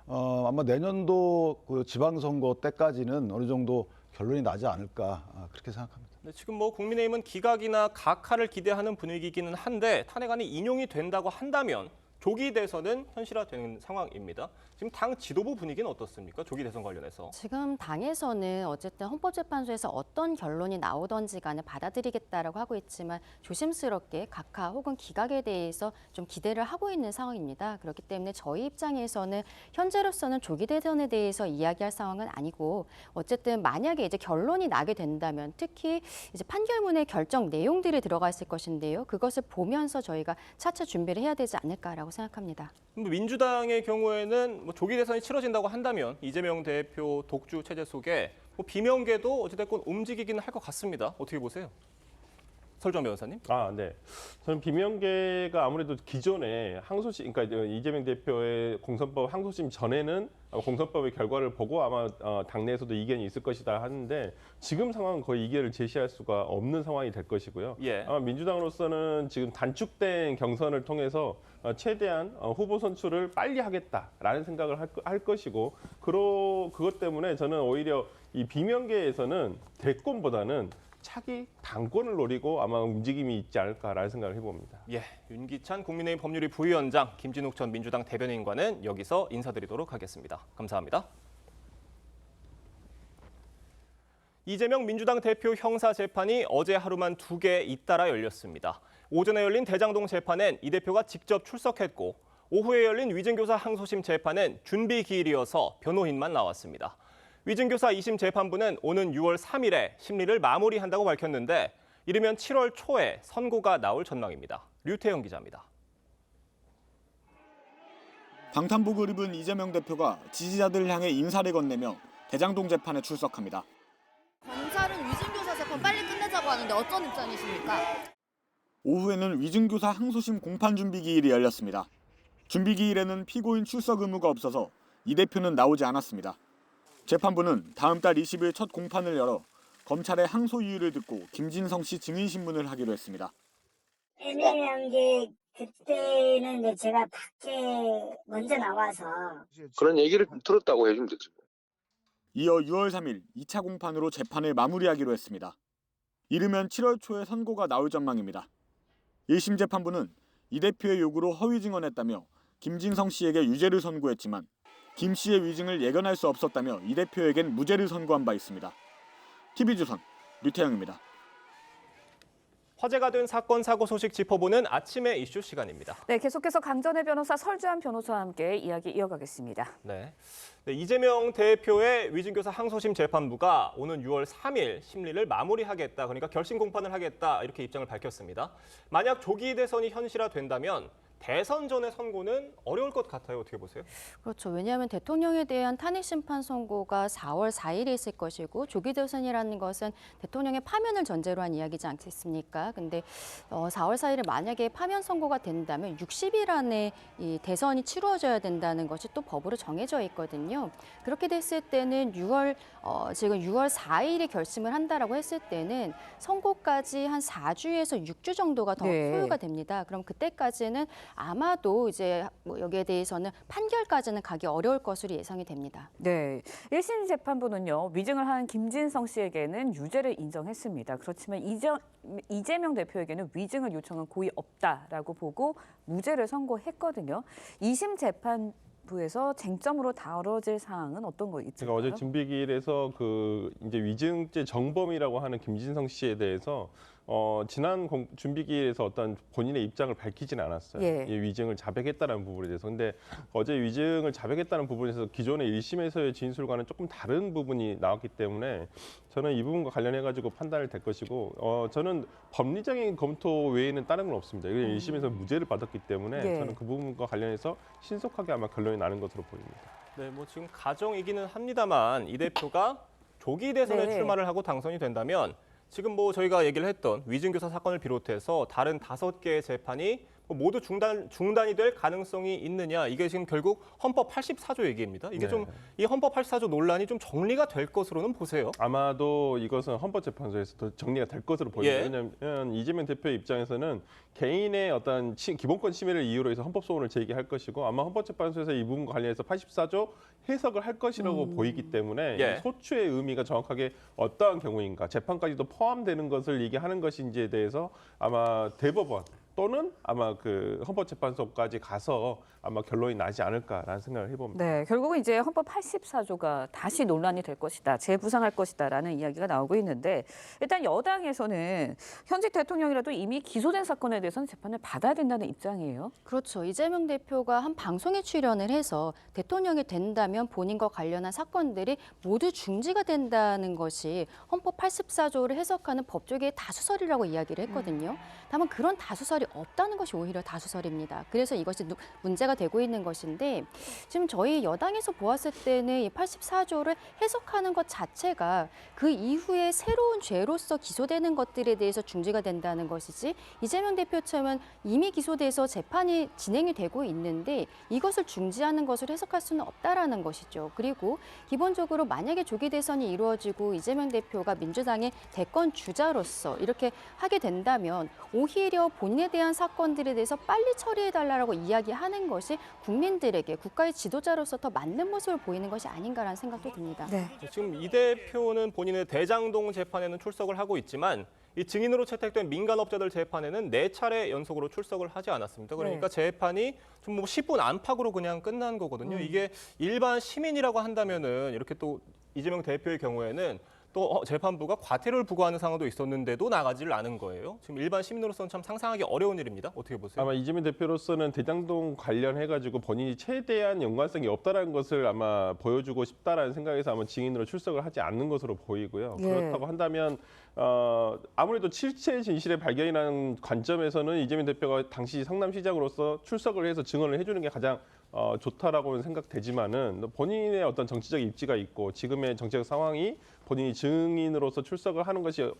아마 내년도 그 지방선거 때까지는 어느 정도 결론이 나지 않을까 그렇게 생각합니다. 네, 지금 뭐 국민의힘은 기각이나 각하를 기대하는 분위기이기는 한데 탄핵안이 인용이 된다고 한다면 조기 대선은 현실화되는 상황입니다. 지금 당 지도부 분위기는 어떻습니까? 조기 대선 관련해서. 지금 당에서는 어쨌든 헌법재판소에서 어떤 결론이 나오던지 간에 받아들이겠다라고 하고 있지만 조심스럽게 각하 혹은 기각에 대해서 좀 기대를 하고 있는 상황입니다. 그렇기 때문에 저희 입장에서는 현재로서는 조기 대선에 대해서 이야기할 상황은 아니고 어쨌든 만약에 이제 결론이 나게 된다면 특히 이제 판결문의 결정 내용들이 들어가 있을 것인데요. 그것을 보면서 저희가 차차 준비를 해야 되지 않을까라고 생각합니다. 민주당의 경우에는 뭐 조기 대선이 치러진다고 한다면 이재명 대표 독주 체제 속에 뭐 비명계도 어찌됐건 움직이기는 할 것 같습니다. 어떻게 보세요? 설정 변호사님? 네. 저는 비명계가 아무래도 기존에 항소심, 그러니까 이재명 대표의 공선법 항소심 전에는 공선법의 결과를 보고 아마 당내에서도 이견이 있을 것이다 하는데 지금 상황은 거의 이견을 제시할 수가 없는 상황이 될 것이고요. 아마 민주당으로서는 지금 단축된 경선을 통해서 최대한 후보 선출을 빨리 하겠다라는 생각을 할 것이고 그것 때문에 저는 오히려 이 비명계에서는 대권보다는 차기 당권을 노리고 아마 움직임이 있지 않을까라는 생각을 해봅니다. 윤기찬 국민의힘 법률위 부위원장, 김진욱 전 민주당 대변인과는 여기서 인사드리도록 하겠습니다. 감사합니다. 이재명 민주당 대표 형사 재판이 어제 하루만 2개 잇따라 열렸습니다. 오전에 열린 대장동 재판엔 이 대표가 직접 출석했고 오후에 열린 위증교사 항소심 재판은 준비 기일이어서 변호인만 나왔습니다. 위증교사 2심 재판부는 오는 6월 3일에 심리를 마무리한다고 밝혔는데 이르면 7월 초에 선고가 나올 전망입니다. 류태영 기자입니다. 방탄복을 입은 이재명 대표가 지지자들을 향해 인사를 건네며 대장동 재판에 출석합니다. 검찰은 위증교사 재판 빨리 끝내자고 하는데 어떤 입장이십니까? 오후에는 위증교사 항소심 공판 준비 기일이 열렸습니다. 준비 기일에는 피고인 출석 의무가 없어서 이 대표는 나오지 않았습니다. 재판부는 다음 달 20일 첫 공판을 열어 검찰의 항소 이유를 듣고 김진성 씨 증인 신문을 하기로 했습니다. 애매한 게 그때는 제가 밖에 먼저 나와서 그런 얘기를 들었다고 해주면 되죠. 이어 6월 3일 2차 공판으로 재판을 마무리하기로 했습니다. 이르면 7월 초에 선고가 나올 전망입니다. 1심 재판부는 이 대표의 요구로 허위 증언했다며 김진성 씨에게 유죄를 선고했지만 김 씨의 위증을 예견할 수 없었다며 이 대표에겐 무죄를 선고한 바 있습니다. TV조선 류태영입니다. 화제가 된 사건 사고 소식 짚어보는 아침의 이슈 시간입니다. 네, 계속해서 강전의 변호사 설주한 변호사와 함께 이야기 이어가겠습니다. 네, 이재명 대표의 위증교사 항소심 재판부가 오는 6월 3일 심리를 마무리하겠다, 그러니까 결심 공판을 하겠다 이렇게 입장을 밝혔습니다. 만약 조기 대선이 현실화된다면 대선 전의 선고는 어려울 것 같아요. 어떻게 보세요? 그렇죠. 왜냐하면 대통령에 대한 탄핵 심판 선고가 4월 4일에 있을 것이고 조기 대선이라는 것은 대통령의 파면을 전제로 한 이야기지 않겠습니까? 근데 4월 4일에 만약에 파면 선고가 된다면 60일 안에 이 대선이 치루어져야 된다는 것이 또 법으로 정해져 있거든요. 그렇게 됐을 때는 지금 6월 4일에 결심을 한다라고 했을 때는 선고까지 한 4주에서 6주 정도가 더 소요가 됩니다. 그럼 그때까지는 아마도 이제 여기에 대해서는 판결까지는 가기 어려울 것으로 예상이 됩니다. 네, 1심 재판부는요, 위증을 한 김진성 씨에게는 유죄를 인정했습니다. 그렇지만 이재명 대표에게는 위증을 요청한 고의 없다라고 보고 무죄를 선고했거든요. 2심 재판부에서 쟁점으로 다뤄질 사항은 어떤 거 있을까요? 제가 어제 준비기일에서 이제 위증죄 정범이라고 하는 김진성 씨에 대해서 지난 준비기일에서 어떤 본인의 입장을 밝히진 않았어요. 이 위증을 자백했다는 부분에 대해서. 근데 어제 위증을 자백했다는 부분에서 기존의 1심에서의 진술과는 조금 다른 부분이 나왔기 때문에 저는 이 부분과 관련해가지고 판단을 될 것이고 저는 법리적인 검토 외에는 다른 건 없습니다. 1심에서 무죄를 받았기 때문에 저는 그 부분과 관련해서 신속하게 아마 결론이 나는 것으로 보입니다. 네, 뭐 지금 가정이기는 합니다만 이 대표가 조기 대선에 출마를 하고 당선이 된다면 지금 뭐 저희가 얘기를 했던 위증교사 사건을 비롯해서 다른 5개의 재판이 모두 중단이 될 가능성이 있느냐, 이게 지금 결국 헌법 84조 얘기입니다. 이게 좀 이 헌법 84조 논란이 좀 정리가 될 것으로는 보세요. 아마도 이것은 헌법재판소에서 더 정리가 될 것으로 보입니다. 왜냐하면 이재명 대표의 입장에서는 개인의 어떤 기본권 침해를 이유로 해서 헌법소원을 제기할 것이고, 아마 헌법재판소에서 이 부분과 관련해서 84조 해석을 할 것이라고 보이기 때문에 소추의 의미가 정확하게 어떠한 경우인가, 재판까지도 포함되는 것을 얘기하는 것인지에 대해서 아마 대법원 또는 아마 그 헌법재판소까지 가서 아마 결론이 나지 않을까라는 생각을 해봅니다. 네, 결국은 이제 헌법 84조가 다시 논란이 될 것이다, 재부상할 것이다라는 이야기가 나오고 있는데, 일단 여당에서는 현직 대통령이라도 이미 기소된 사건에 대해서는 재판을 받아야 된다는 입장이에요. 그렇죠. 이재명 대표가 한 방송에 출연을 해서 대통령이 된다면 본인과 관련한 사건들이 모두 중지가 된다는 것이 헌법 84조를 해석하는 법조계의 다수설이라고 이야기를 했거든요. 다만 그런 다수설이 없다는 것이 오히려 다수설입니다. 그래서 이것이 문제가 되고 있는 것인데, 지금 저희 여당에서 보았을 때는 이 84조를 해석하는 것 자체가 그 이후에 새로운 죄로서 기소되는 것들에 대해서 중지가 된다는 것이지, 이재명 대표처럼 이미 기소돼서 재판이 진행이 되고 있는데 이것을 중지하는 것을 해석할 수는 없다라는 것이죠. 그리고 기본적으로 만약에 조기 대선이 이루어지고 이재명 대표가 민주당의 대권 주자로서 이렇게 하게 된다면 오히려 본인에 대한 사건들에 대해서 빨리 처리해달라고 이야기하는 것이 국민들에게 국가의 지도자로서 더 맞는 모습을 보이는 것이 아닌가라는 생각도 듭니다. 지금 이 대표는 본인의 대장동 재판에는 출석을 하고 있지만, 이 증인으로 채택된 민간업자들 재판에는 4차례 연속으로 출석을 하지 않았습니다. 그러니까 재판이 좀 뭐 10분 안팎으로 그냥 끝난 거거든요. 이게 일반 시민이라고 한다면은 이렇게 또 이재명 대표의 경우에는 또 재판부가 과태료를 부과하는 상황도 있었는데도 나가지를 않은 거예요. 지금 일반 시민으로서는 참 상상하기 어려운 일입니다. 어떻게 보세요? 아마 이재명 대표로서는 대장동 관련해가지고 본인이 최대한 연관성이 없다라는 것을 아마 보여주고 싶다라는 생각에서 아마 증인으로 출석을 하지 않는 것으로 보이고요. 그렇다고 한다면 아무래도 실체 진실의 발견이라는 관점에서는 이재명 대표가 당시 성남시장으로서 출석을 해서 증언을 해주는 게 가장 좋다라고는 생각되지만은, 본인의 어떤 정치적 입지가 있고 지금의 정치적 상황이 본인이 증인으로서 출석을 하는 것이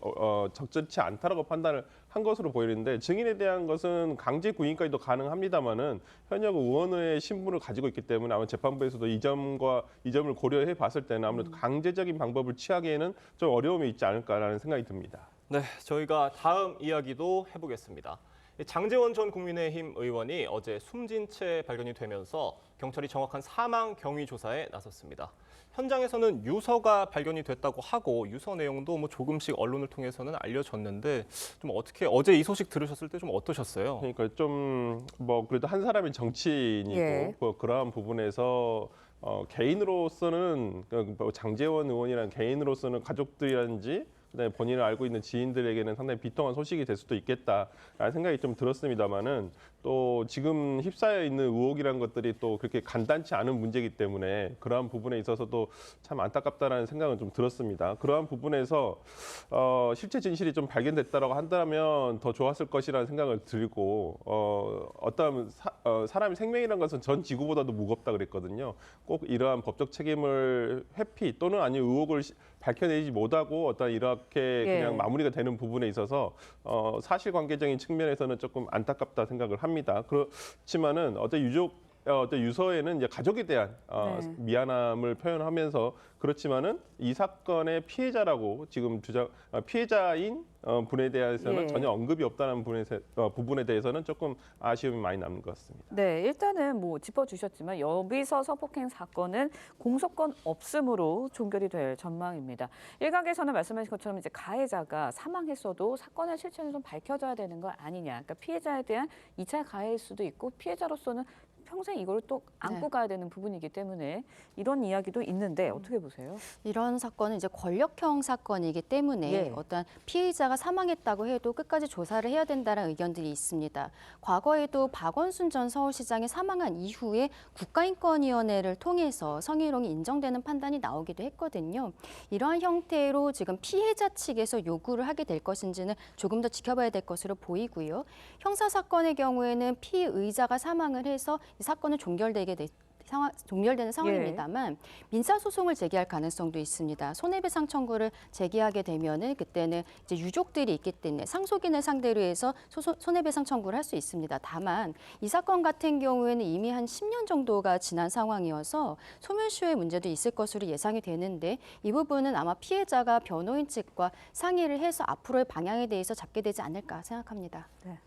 적절치 않다라고 판단을 한 것으로 보이는데, 증인에 대한 것은 강제 구인까지도 가능합니다만은 현역 의원의 신분을 가지고 있기 때문에 아마 재판부에서도 이 점을 고려해 봤을 때는 아무래도 강제적인 방법을 취하기에는 좀 어려움이 있지 않을까라는 생각이 듭니다. 네, 저희가 다음 이야기도 해보겠습니다. 장제원 전 국민의힘 의원이 어제 숨진 채 발견이 되면서 경찰이 정확한 사망 경위 조사에 나섰습니다. 현장에서는 유서가 발견이 됐다고 하고 유서 내용도 뭐 조금씩 언론을 통해서는 알려졌는데, 좀 어떻게 어제 이 소식 들으셨을 때 좀 어떠셨어요? 그러니까 좀 뭐 그래도 한 사람이 정치인이고 뭐 그러한 부분에서 개인으로서는 장제원 의원이라는 개인으로서는 가족들이라든지 그다음에 본인을 알고 있는 지인들에게는 상당히 비통한 소식이 될 수도 있겠다라는 생각이 좀 들었습니다만은, 또 지금 휩싸여 있는 의혹이라는 것들이 또 그렇게 간단치 않은 문제이기 때문에 그러한 부분에 있어서도 참 안타깝다라는 생각은 좀 들었습니다. 그러한 부분에서 실체 진실이 좀 발견됐다라고 한다면 더 좋았을 것이라는 생각을 들고, 어떤 사람의 생명이라는 것은 전 지구보다도 무겁다 그랬거든요. 꼭 이러한 법적 책임을 회피 또는 아니면 의혹을 밝혀내지 못하고 어떤 이렇게 그냥 마무리가 되는 부분에 있어서 사실관계적인 측면에서는 조금 안타깝다 생각을 합니다. 그렇지만은 어떤 유서에는 이제 가족에 대한 미안함을 표현하면서, 그렇지만은 이 사건의 피해자라고 지금 피해자인 분에 대해서는 전혀 언급이 없다는 부분에 대해서는 조금 아쉬움이 많이 남는 것 같습니다. 네, 일단은 뭐 짚어주셨지만 여비서 성폭행 사건은 공소권 없음으로 종결이 될 전망입니다. 일각에서는 말씀하신 것처럼 이제 가해자가 사망했어도 사건의 실체는 좀 밝혀져야 되는 거 아니냐. 그러니까 피해자에 대한 2차 가해일 수도 있고 피해자로서는 평생 이걸 또 안고 가야 되는 부분이기 때문에 이런 이야기도 있는데 어떻게 보세요? 이런 사건은 이제 권력형 사건이기 때문에 어떤 피의자가 사망했다고 해도 끝까지 조사를 해야 된다는 의견들이 있습니다. 과거에도 박원순 전 서울시장이 사망한 이후에 국가인권위원회를 통해서 성희롱이 인정되는 판단이 나오기도 했거든요. 이러한 형태로 지금 피해자 측에서 요구를 하게 될 것인지는 조금 더 지켜봐야 될 것으로 보이고요. 형사사건의 경우에는 피의자가 사망을 해서 이 사건은 종결되게 종결되는 상황입니다만 민사 소송을 제기할 가능성도 있습니다. 손해배상 청구를 제기하게 되면은 그때는 이제 유족들이 있기 때문에 상속인을 상대로 해서 손해배상 청구를 할 수 있습니다. 다만 이 사건 같은 경우에는 이미 한 10년 정도가 지난 상황이어서 소멸시효의 문제도 있을 것으로 예상이 되는데 이 부분은 아마 피해자가 변호인 측과 상의를 해서 앞으로의 방향에 대해서 잡게 되지 않을까 생각합니다. 네.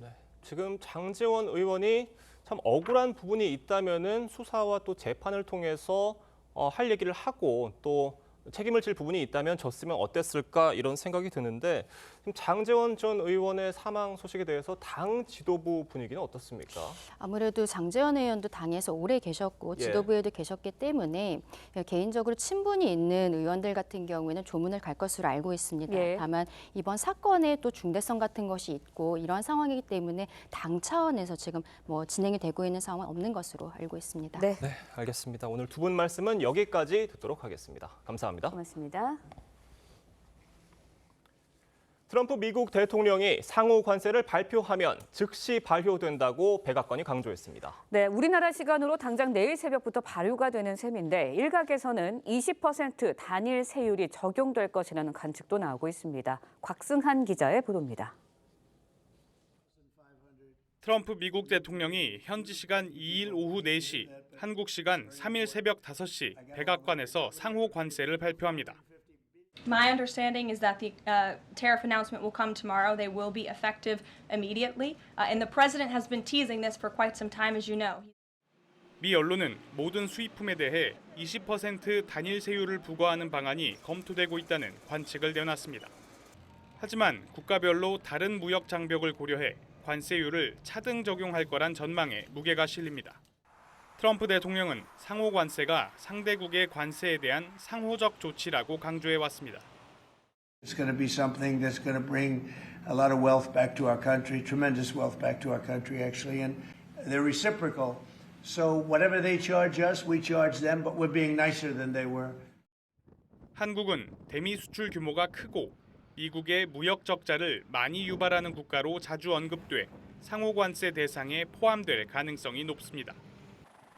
지금 장제원 의원이 참 억울한 부분이 있다면은 수사와 또 재판을 통해서 할 얘기를 하고 또 책임을 질 부분이 있다면 졌으면 어땠을까 이런 생각이 드는데 지금 장제원 전 의원의 사망 소식에 대해서 당 지도부 분위기는 어떻습니까? 아무래도 장제원 의원도 당에서 오래 계셨고 지도부에도 계셨기 때문에 개인적으로 친분이 있는 의원들 같은 경우에는 조문을 갈 것으로 알고 있습니다. 다만 이번 사건에 또 중대성 같은 것이 있고 이러한 상황이기 때문에 당 차원에서 지금 뭐 진행이 되고 있는 상황은 없는 것으로 알고 있습니다. 네, 알겠습니다. 오늘 두 분 말씀은 여기까지 듣도록 하겠습니다. 감사합니다. 고맙습니다. 트럼프 미국 대통령이 상호 관세를 발표하면 즉시 발효된다고 백악관이 강조했습니다. 네, 우리나라 시간으로 당장 내일 새벽부터 발효가 되는 셈인데 일각에서는 20% 단일 세율이 적용될 것이라는 관측도 나오고 있습니다. 곽승한 기자의 보도입니다. 트럼프 미국 대통령이 현지 시간 2일 오후 4시, 한국 시간 3일 새벽 5시 백악관에서 상호 관세를 발표합니다. My understanding is that the tariff announcement will come tomorrow. They will be effective immediately. And the president has been teasing this for quite some time, as you know. 미 언론은 모든 수입품에 대해 20% 단일 세율을 부과하는 방안이 검토되고 있다는 관측을 내놨습니다. 하지만 국가별로 다른 무역 장벽을 고려해 관세율을 차등 적용할 거란 전망에 무게가 실립니다. 트럼프 대통령은 상호 관세가 상대국의 관세에 대한 상호적 조치라고 강조해 왔습니다. It's going to be something that's going to bring a lot of wealth back to our country, tremendous wealth back to our country actually, and they're reciprocal. So whatever they charge us, we charge them, but we're being nicer than they were. 한국은 대미 수출 규모가 크고 미국의 무역 적자를 많이 유발하는 국가로 자주 언급돼 상호 관세 대상에 포함될 가능성이 높습니다.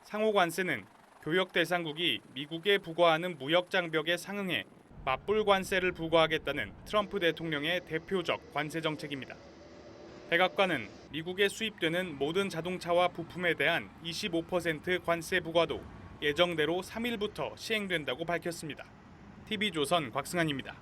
상호 관세는 교역 대상국이 미국에 부과하는 무역 장벽에 상응해 맞불 관세를 부과하겠다는 트럼프 대통령의 대표적 관세 정책입니다. 백악관은 미국에 수입되는 모든 자동차와 부품에 대한 25% 관세 부과도 예정대로 3일부터 시행된다고 밝혔습니다. TV조선 곽승환입니다.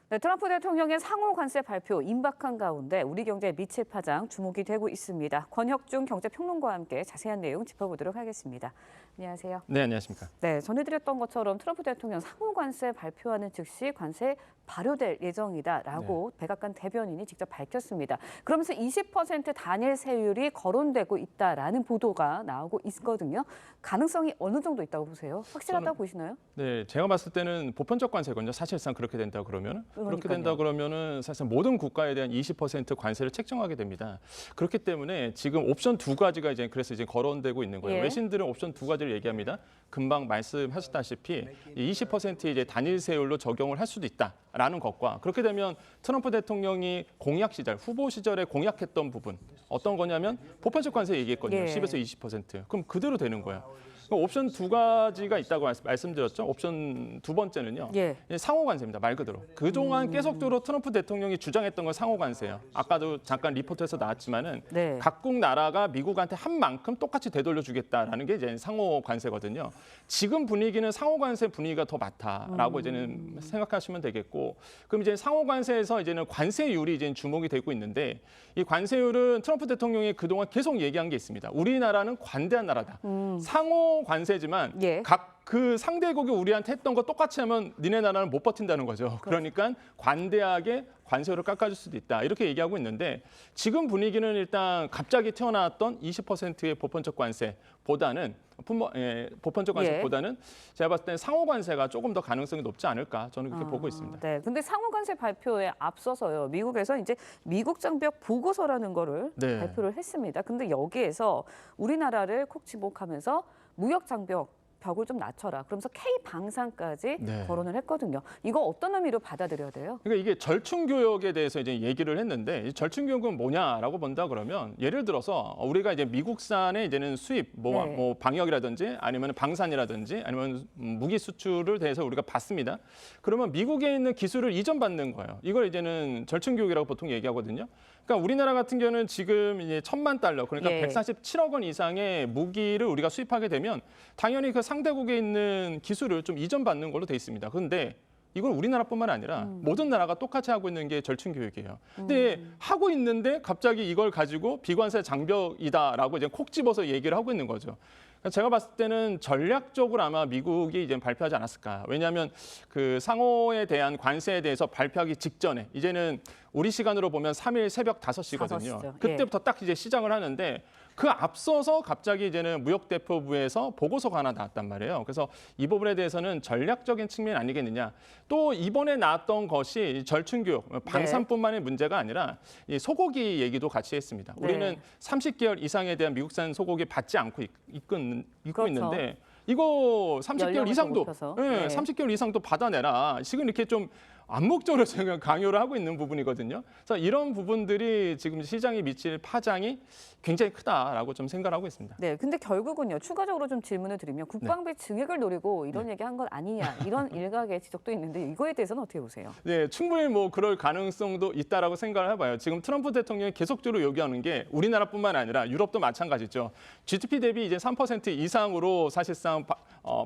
네, 트럼프 대통령의 상호 관세 발표 임박한 가운데 우리 경제 미칠 파장 주목이 되고 있습니다. 권혁중 경제평론가와 함께 자세한 내용 짚어보도록 하겠습니다. 안녕하세요. 네, 안녕하십니까. 네, 전해드렸던 것처럼 트럼프 대통령 상호 관세 발표하는 즉시 관세 발효될 예정이다라고 백악관 대변인이 직접 밝혔습니다. 그러면서 20% 단일 세율이 거론되고 있다라는 보도가 나오고 있거든요. 가능성이 어느 정도 있다고 보세요? 확실하다고 보시나요? 네, 제가 봤을 때는 보편적 관세거든요. 사실상 그렇게 된다 그러면 그렇게 된다 그러면은 사실 모든 국가에 대한 20% 관세를 책정하게 됩니다. 그렇기 때문에 지금 옵션 두 가지가 이제 그래서 이제 거론되고 있는 거예요. 외신들은 옵션 두 가지를 얘기합니다. 금방 말씀하셨다시피 20% 이제 단일 세율로 적용을 할 수도 있다라는 것과 그렇게 되면 트럼프 대통령이 공약 시절 후보 시절에 공약했던 부분 어떤 거냐면 보편적 관세 얘기했거든요. 10에서 20%. 그럼 그대로 되는 거예요. 옵션 두 가지가 있다고 말씀드렸죠. 옵션 두 번째는요. 상호 관세입니다. 말 그대로. 그동안 계속적으로 트럼프 대통령이 주장했던 건 상호 관세예요. 아까도 잠깐 리포트에서 나왔지만은 각국 나라가 미국한테 한 만큼 똑같이 되돌려주겠다라는 게 이제 상호 관세거든요. 지금 분위기는 상호 관세 분위기가 더 많다라고 이제는 생각하시면 되겠고, 그럼 이제 상호 관세에서 이제는 관세율이 이제 주목이 되고 있는데 이 관세율은 트럼프 대통령이 그동안 계속 얘기한 게 있습니다. 우리나라는 관대한 나라다. 상호 관세지만 각 그 상대국이 우리한테 했던 거 똑같이 하면 니네 나라는 못 버틴다는 거죠. 그러니까 관대하게 관세율을 깎아줄 수도 있다. 이렇게 얘기하고 있는데 지금 분위기는 일단 갑자기 튀어나왔던 20%의 보편적 관세보다는 보편적 관세보다는 제가 봤을 때는 상호 관세가 조금 더 가능성이 높지 않을까 저는 그렇게 보고 있습니다. 네, 근데 상호 관세 발표에 앞서서요. 미국에서 이제 미국 장벽 보고서라는 거를 발표를 했습니다. 근데 여기에서 우리나라를 콕 지목하면서 무역 장벽 벽을 좀 낮춰라. 그러면서 K 방산까지 네. 거론을 했거든요. 이거 어떤 의미로 받아들여야 돼요? 그러니까 이게 절충 교역에 대해서 이제 얘기를 했는데 이 절충 교역은 뭐냐라고 본다 그러면 예를 들어서 우리가 이제 미국산의 이제는 수입 뭐 방역이라든지 아니면 방산이라든지 아니면 무기 수출을 대해서 우리가 받습니다. 그러면 미국에 있는 기술을 이전받는 거예요. 이걸 이제는 절충 교역이라고 보통 얘기하거든요. 그러니까 우리나라 같은 경우는 지금 이제 1,000만 달러, 그러니까 147억 원 이상의 무기를 우리가 수입하게 되면 당연히 그 상대국에 있는 기술을 좀 이전받는 걸로 돼 있습니다. 그런데 이건 우리나라뿐만 아니라 모든 나라가 똑같이 하고 있는 게 절충 교육이에요. 근데 하고 있는데 갑자기 이걸 가지고 비관세 장벽이다라고 이제 콕 집어서 얘기를 하고 있는 거죠. 제가 봤을 때는 전략적으로 아마 미국이 이제 발표하지 않았을까. 왜냐하면 그 상호에 대한 관세에 대해서 발표하기 직전에 이제는 우리 시간으로 보면 3일 새벽 5시거든요. 5시죠. 그때부터 딱 이제 시작을 하는데 그 앞서서 갑자기 이제는 무역대표부에서 보고서가 하나 나왔단 말이에요. 그래서 이 부분에 대해서는 전략적인 측면 아니겠느냐. 또 이번에 나왔던 것이 절충교육, 방산뿐만의 문제가 아니라 이 소고기 얘기도 같이 했습니다. 우리는 30개월 이상에 대한 미국산 소고기 받지 않고 있고 있는데 이거 30개월 이상도 30개월 이상도 받아내라. 지금 이렇게 좀 암묵적으로 제가 강요를 하고 있는 부분이거든요. 그래서 이런 부분들이 지금 시장에 미칠 파장이 굉장히 크다라고 좀 생각하고 있습니다. 네, 근데 결국은요. 추가적으로 좀 질문을 드리면 국방비 증액을 노리고 이런 얘기한 건 아니냐 이런 일각의 지적도 있는데 이거에 대해서는 어떻게 보세요? 네, 충분히 뭐 그럴 가능성도 있다라고 생각을 해봐요. 지금 트럼프 대통령이 계속적으로 요구하는 게 우리나라뿐만 아니라 유럽도 마찬가지죠. GDP 대비 이제 3% 이상으로 사실상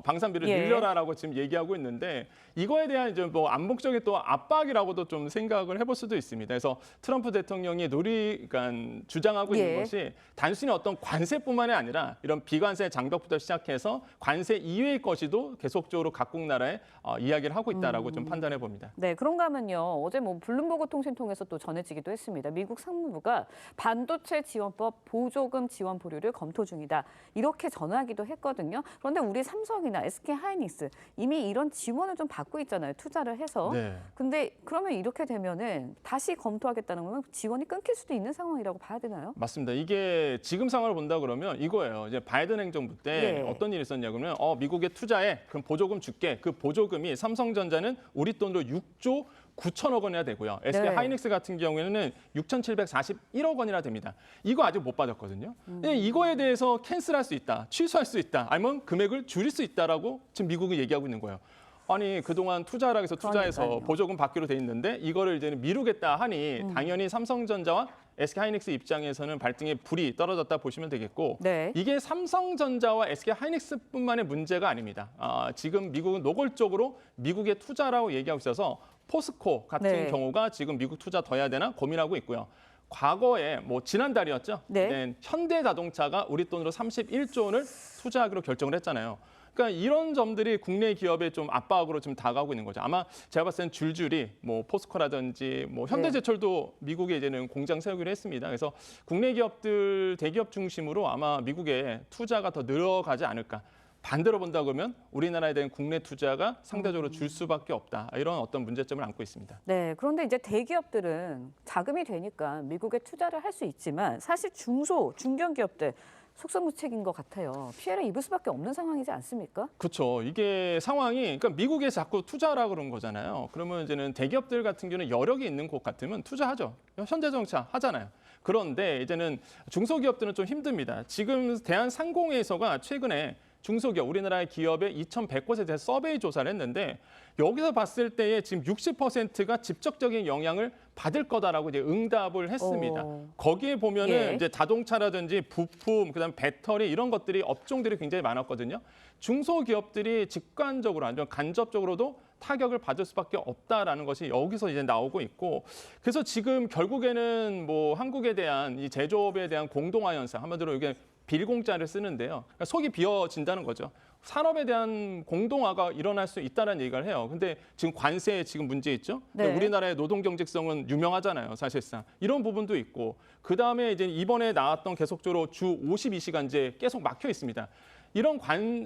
방산비를 늘려라라고 지금 얘기하고 있는데 이거에 대한 이제 뭐 암묵적인 또 압박이라고도 좀 생각을 해볼 수도 있습니다. 그래서 트럼프 대통령이 그러니까 주장하고 있는 것이 단순히 어떤 관세뿐만이 아니라 이런 비관세 장벽부터 시작해서 관세 이외의 것이도 계속적으로 각국 나라에 이야기를 하고 있다라고 좀 판단해 봅니다. 네, 그런가 하면요. 어제 뭐 블룸버그 통신 통해서 또 전해지기도 했습니다. 미국 상무부가 반도체 지원법 보조금 지원 보류를 검토 중이다. 이렇게 전하기도 했거든요. 그런데 우리 삼성이나 SK 하이닉스 이미 이런 지원을 좀 받고 있잖아요. 투자를 해서. 근데 그러면 이렇게 되면은 다시 검토하겠다는 거면 지원이 끊길 수도 있는 상황이라고 봐야 되나요? 맞습니다. 이게 지금 상황을 본다 그러면 이거예요. 이제 바이든 행정부 때 어떤 일이 있었냐 그러면 미국에 투자해 그럼 보조금 줄게. 그 보조금이 삼성전자는 우리 돈으로 6조 9천억 원이나 되고요. SK 하이닉스 같은 경우에는 6,741억 원이나 됩니다. 이거 아직 못 받았거든요. 이거에 대해서 캔슬할 수 있다, 취소할 수 있다, 아니면 금액을 줄일 수 있다라고 지금 미국이 얘기하고 있는 거예요. 아니 그동안 투자라 해서 투자해서 보조금 받기로 돼 있는데 이거를 이제는 미루겠다 하니 당연히 삼성전자와 SK하이닉스 입장에서는 발등에 불이 떨어졌다 보시면 되겠고 이게 삼성전자와 SK하이닉스뿐만의 문제가 아닙니다. 지금 미국은 노골적으로 미국의 투자라고 얘기하고 있어서 포스코 같은 경우가 지금 미국 투자 더 해야 되나 고민하고 있고요. 과거에 뭐 지난달이었죠. 현대자동차가 우리 돈으로 31조 원을 투자하기로 결정을 했잖아요. 그러니까 이런 점들이 국내 기업에 좀 압박으로 좀 다가오고 있는 거죠. 아마 제가 봤을 땐 줄줄이 뭐 포스코라든지 뭐 현대제철도 미국에 이제는 공장 세우기로 했습니다. 그래서 국내 기업들 대기업 중심으로 아마 미국에 투자가 더 늘어가지 않을까. 반대로 본다 그러면 우리나라에 대한 국내 투자가 상대적으로 줄 수밖에 없다. 이런 어떤 문제점을 안고 있습니다. 네, 그런데 이제 대기업들은 자금이 되니까 미국에 투자를 할 수 있지만 사실 중견 기업들 속수무책인 것 같아요. 피해를 입을 수밖에 없는 상황이지 않습니까? 그렇죠. 이게 상황이 그러니까 미국에 자꾸 투자하라 그런 거잖아요. 그러면 이제는 대기업들 같은 경우는 여력이 있는 곳 같으면 투자하죠. 현대자동차 하잖아요. 그런데 이제는 중소기업들은 좀 힘듭니다. 지금 대한상공회의소가 최근에 중소기업, 우리나라의 기업의 2,100곳에 대해서 서베이 조사를 했는데 여기서 봤을 때에 지금 60%가 직접적인 영향을 받을 거다라고 이제 응답을 했습니다. 거기에 보면은 이제 자동차라든지 부품, 그다음 배터리 이런 것들이 업종들이 굉장히 많았거든요. 중소기업들이 직관적으로 아니면 간접적으로도 타격을 받을 수밖에 없다라는 것이 여기서 이제 나오고 있고 그래서 지금 결국에는 뭐 한국에 대한 이 제조업에 대한 공동화 현상 한마디로 이게 빌공짜를 쓰는데요. 그러니까 속이 비어진다는 거죠. 산업에 대한 공동화가 일어날 수 있다는 얘기를 해요. 근데 지금 관세에 지금 문제 있죠. 우리나라의 노동 경제성은 유명하잖아요. 사실상 이런 부분도 있고 그 다음에 이제 이번에 나왔던 계속적으로 주 52시간제 계속 막혀 있습니다. 이런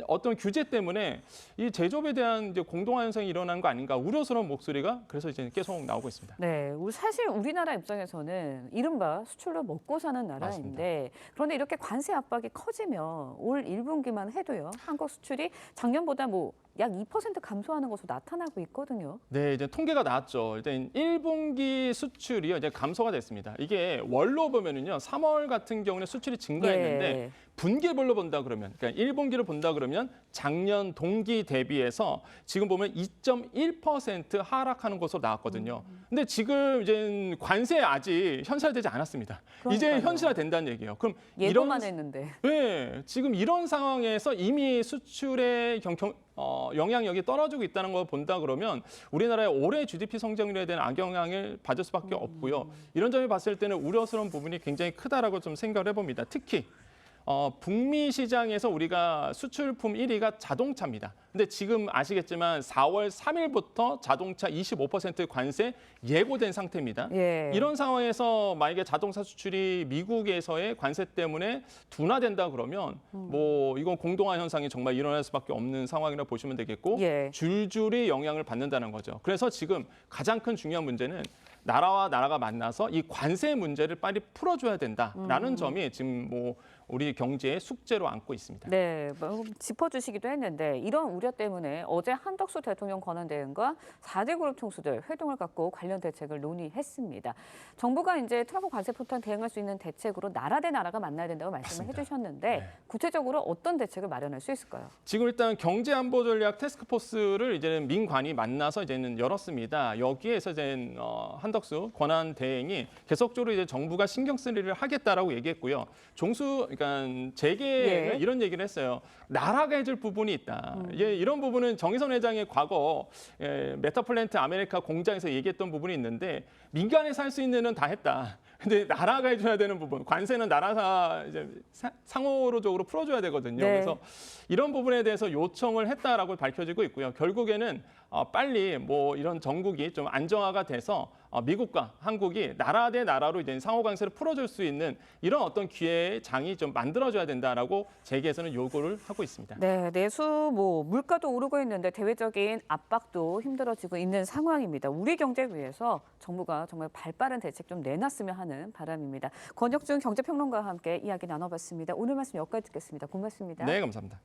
어떤 규제 때문에 이 제조업에 대한 이제 공동화 현상이 일어난 거 아닌가 우려스러운 목소리가 그래서 이제 계속 나오고 있습니다. 네, 사실 우리나라 입장에서는 이른바 수출로 먹고 사는 나라인데 그런데 이렇게 관세 압박이 커지면 올 1분기만 해도요. 한국 수출이 작년보다 뭐 약 2% 감소하는 것으로 나타나고 있거든요. 네, 이제 통계가 나왔죠. 일단 1분기 수출이요, 이제 감소가 됐습니다. 이게 월로 보면은요, 3월 같은 경우는 수출이 증가했는데 분기별로 본다 그러면, 그러니까 1분기를 본다 그러면 작년 동기 대비해서 지금 보면 2.1% 하락하는 것으로 나왔거든요. 근데 지금 이제 관세 아직 현실화되지 않았습니다. 이제 현실화된다는 얘기예요. 그럼 예고만 했는데. 네, 지금 이런 상황에서 이미 수출의 영향력이 떨어지고 있다는 걸 본다 그러면 우리나라의 올해 GDP 성장률에 대한 악영향을 받을 수밖에 없고요. 이런 점을 봤을 때는 우려스러운 부분이 굉장히 크다라고 좀 생각을 해봅니다. 특히 북미 시장에서 우리가 수출품 1위가 자동차입니다. 근데 지금 아시겠지만 4월 3일부터 자동차 25% 관세 예고된 상태입니다. 이런 상황에서 만약에 자동차 수출이 미국에서의 관세 때문에 둔화된다 그러면 뭐 이건 공동화 현상이 정말 일어날 수밖에 없는 상황이라고 보시면 되겠고 줄줄이 영향을 받는다는 거죠. 그래서 지금 가장 큰 중요한 문제는 나라와 나라가 만나서 이 관세 문제를 빨리 풀어줘야 된다라는 점이 지금 뭐 우리 경제의 숙제로 안고 있습니다. 네, 짚어주시기도 했는데 이런 우려 때문에 어제 한덕수 대통령 권한대행과 4대 그룹 총수들 회동을 갖고 관련 대책을 논의했습니다. 정부가 이제 트럼프 관세 포탄 대응할 수 있는 대책으로 나라 대 나라가 만나야 된다고 말씀을 해주셨는데 구체적으로 어떤 대책을 마련할 수 있을까요? 지금 일단 경제안보전략 태스크포스를 이제는 민관이 만나서 이제는 열었습니다. 여기에서 이제 한덕수 권한대행이 계속적으로 이제 정부가 신경 쓸 일을 하겠다라고 얘기했고요. 그러니까 재계는 이런 얘기를 했어요. 나라가 해줄 부분이 있다. 이런 부분은 정의선 회장의 과거 메타플랜트 아메리카 공장에서 얘기했던 부분이 있는데 민간에서 할 수 있는 건 다 했다. 근데 나라가 해줘야 되는 부분, 관세는 나라가 이제 상호적으로 풀어줘야 되거든요. 그래서 이런 부분에 대해서 요청을 했다라고 밝혀지고 있고요. 결국에는 빨리 뭐 이런 전국이 좀 안정화가 돼서 미국과 한국이 나라 대 나라로 이제 상호 관세를 풀어줄 수 있는 이런 어떤 기회의 장이 좀 만들어져야 된다라고 재계에서는 요구를 하고 있습니다. 네, 내수 뭐 물가도 오르고 있는데 대외적인 압박도 힘들어지고 있는 상황입니다. 우리 경제 위해서 정부가 정말 발빠른 대책 좀 내놨으면 하는 바람입니다. 권혁준 경제평론가와 함께 이야기 나눠봤습니다. 오늘 말씀 여기까지 듣겠습니다. 고맙습니다. 네, 감사합니다.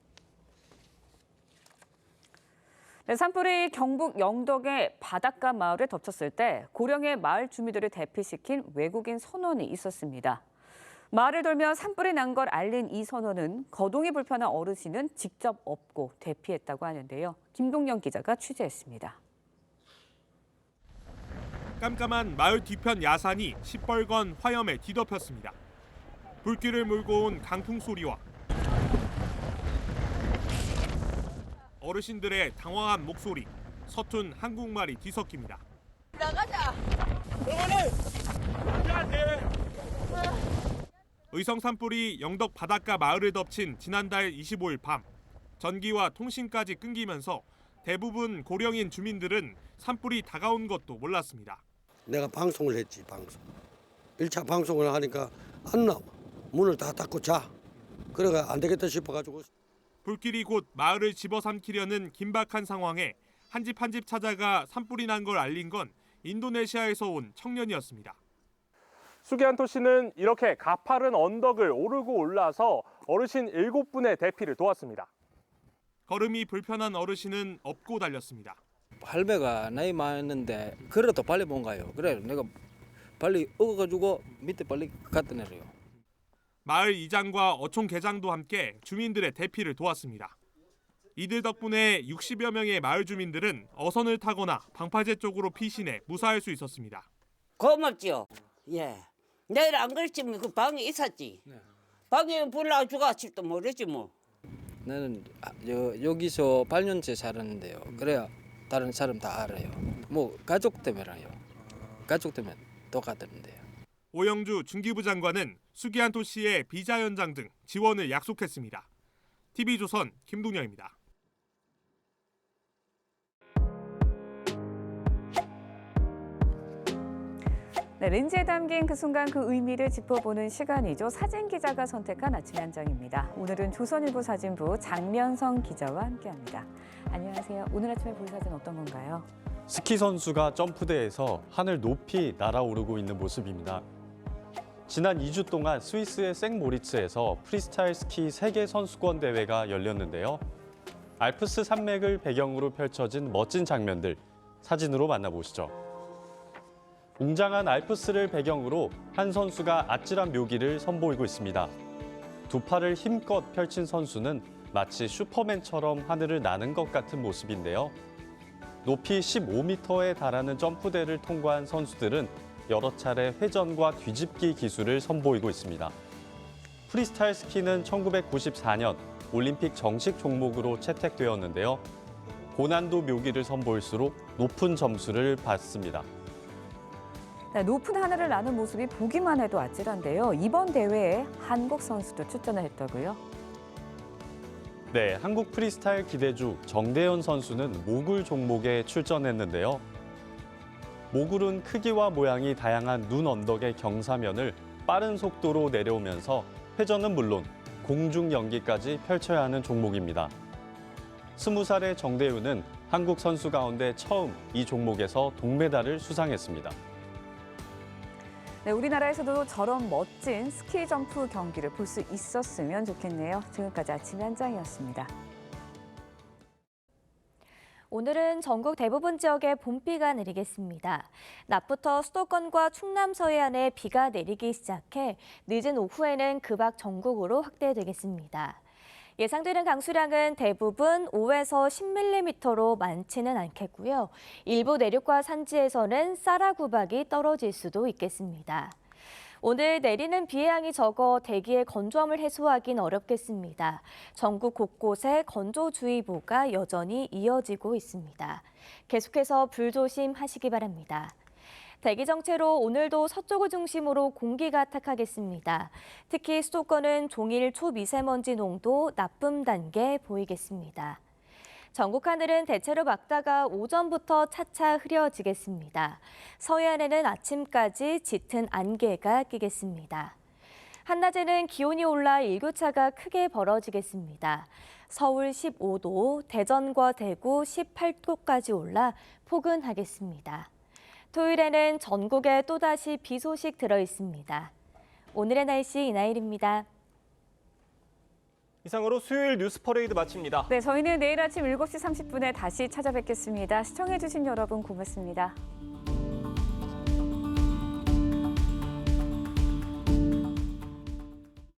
네, 산불이 경북 영덕의 바닷가 마을에 덮쳤을 때 고령의 마을 주민들을 대피시킨 외국인 선원이 있었습니다. 마을을 돌며 산불이 난 걸 알린 이 선원은 거동이 불편한 어르신은 직접 업고 대피했다고 하는데요. 김동영 기자가 취재했습니다. 깜깜한 마을 뒤편 야산이 시뻘건 화염에 뒤덮였습니다. 불길을 몰고 온 강풍 소리와 어르신들의 당황한 목소리, 서툰 한국말이 뒤섞입니다. 나가자. 의성 산불이 영덕 바닷가 마을을 덮친 지난달 25일 밤, 전기와 통신까지 끊기면서 대부분 고령인 주민들은 산불이 다가온 것도 몰랐습니다. 내가 방송을 했지, 방송. 1차 방송을 하니까 안 나와. 문을 다 닫고 자. 그래가 안 되겠다 싶어가지고. 불길이 곧 마을을 집어삼키려는 긴박한 상황에 한 집 한 집 찾아가 산불이 난 걸 알린 건 인도네시아에서 온 청년이었습니다. 수기한토 씨는 이렇게 가파른 언덕을 오르고 올라서 어르신 7분의 대피를 도왔습니다. 걸음이 불편한 어르신은 업고 달렸습니다. 할배가 나이 많은데 그래도 빨리 못 가요. 그래 내가 빨리 얻어가지고 밑에 빨리 갖다 내려요. 마을 이장과 어촌 계장도 함께 주민들의 대피를 도왔습니다. 이들 덕분에 60여 명의 마을 주민들은 어선을 타거나 방파제 쪽으로 피신해 무사할 수 있었습니다. 고맙죠. 예. 내일 안 그랬으면 그 방에 있었지. 방에 불나 죽었을지도 모르지 뭐. 나는 여기서 8년째 살았는데요. 그래야 다른 사람 다 알아요. 뭐 가족 때문에요. 가족 때문에 똑같은데요. 오영주 중기부 장관은 수기한토 씨의 비자 연장 등 지원을 약속했습니다. TV조선 김동영입니다. 네, 렌즈에 담긴 그 순간 그 의미를 짚어보는 시간이죠. 사진 기자가 선택한 아침 한정입니다. 오늘은 조선일보 사진부 장면성 기자와 함께합니다. 안녕하세요. 오늘 아침에 볼 사진 어떤 건가요? 스키 선수가 점프대에서 하늘 높이 날아오르고 있는 모습입니다. 지난 2주 동안 스위스의 생모리츠에서 프리스타일 스키 세계 선수권 대회가 열렸는데요. 알프스 산맥을 배경으로 펼쳐진 멋진 장면들 사진으로 만나보시죠. 웅장한 알프스를 배경으로 한 선수가 아찔한 묘기를 선보이고 있습니다. 두 팔을 힘껏 펼친 선수는 마치 슈퍼맨처럼 하늘을 나는 것 같은 모습인데요. 높이 15m에 달하는 점프대를 통과한 선수들은 여러 차례 회전과 뒤집기 기술을 선보이고 있습니다. 프리스타일 스키는 1994년 올림픽 정식 종목으로 채택되었는데요. 고난도 묘기를 선보일수록 높은 점수를 받습니다. 네, 높은 하늘을 나는 모습이 보기만 해도 아찔한데요. 이번 대회에 한국 선수도 출전을 했다고요? 네, 한국 프리스타일 기대주 정대현 선수는 모굴 종목에 출전했는데요. 모굴은 크기와 모양이 다양한 눈 언덕의 경사면을 빠른 속도로 내려오면서 회전은 물론 공중 연기까지 펼쳐야 하는 종목입니다. 20살의 정대윤은 한국 선수 가운데 처음 이 종목에서 동메달을 수상했습니다. 네, 우리나라에서도 저런 멋진 스키 점프 경기를 볼 수 있었으면 좋겠네요. 지금까지 아침 현장이었습니다. 오늘은 전국 대부분 지역에 봄비가 내리겠습니다. 낮부터 수도권과 충남 서해안에 비가 내리기 시작해 늦은 오후에는 그박 전국으로 확대되겠습니다. 예상되는 강수량은 대부분 5에서 10mm로 많지는 않겠고요. 일부 내륙과 산지에서는 쌀아구박이 떨어질 수도 있겠습니다. 오늘 내리는 비의 양이 적어 대기의 건조함을 해소하긴 어렵겠습니다. 전국 곳곳에 건조주의보가 여전히 이어지고 있습니다. 계속해서 불조심하시기 바랍니다. 대기 정체로 오늘도 서쪽을 중심으로 공기가 탁하겠습니다. 특히 수도권은 종일 초미세먼지 농도 나쁨 단계 보이겠습니다. 전국 하늘은 대체로 맑다가 오전부터 차차 흐려지겠습니다. 서해안에는 아침까지 짙은 안개가 끼겠습니다. 한낮에는 기온이 올라 일교차가 크게 벌어지겠습니다. 서울 15도, 대전과 대구 18도까지 올라 포근하겠습니다. 토요일에는 전국에 또다시 비 소식 들어있습니다. 오늘의 날씨 이나일입니다. 이상으로 수요일 뉴스 퍼레이드 마칩니다. 네, 저희는 내일 아침 7시 30분에 다시 찾아뵙겠습니다. 시청해주신 여러분 고맙습니다.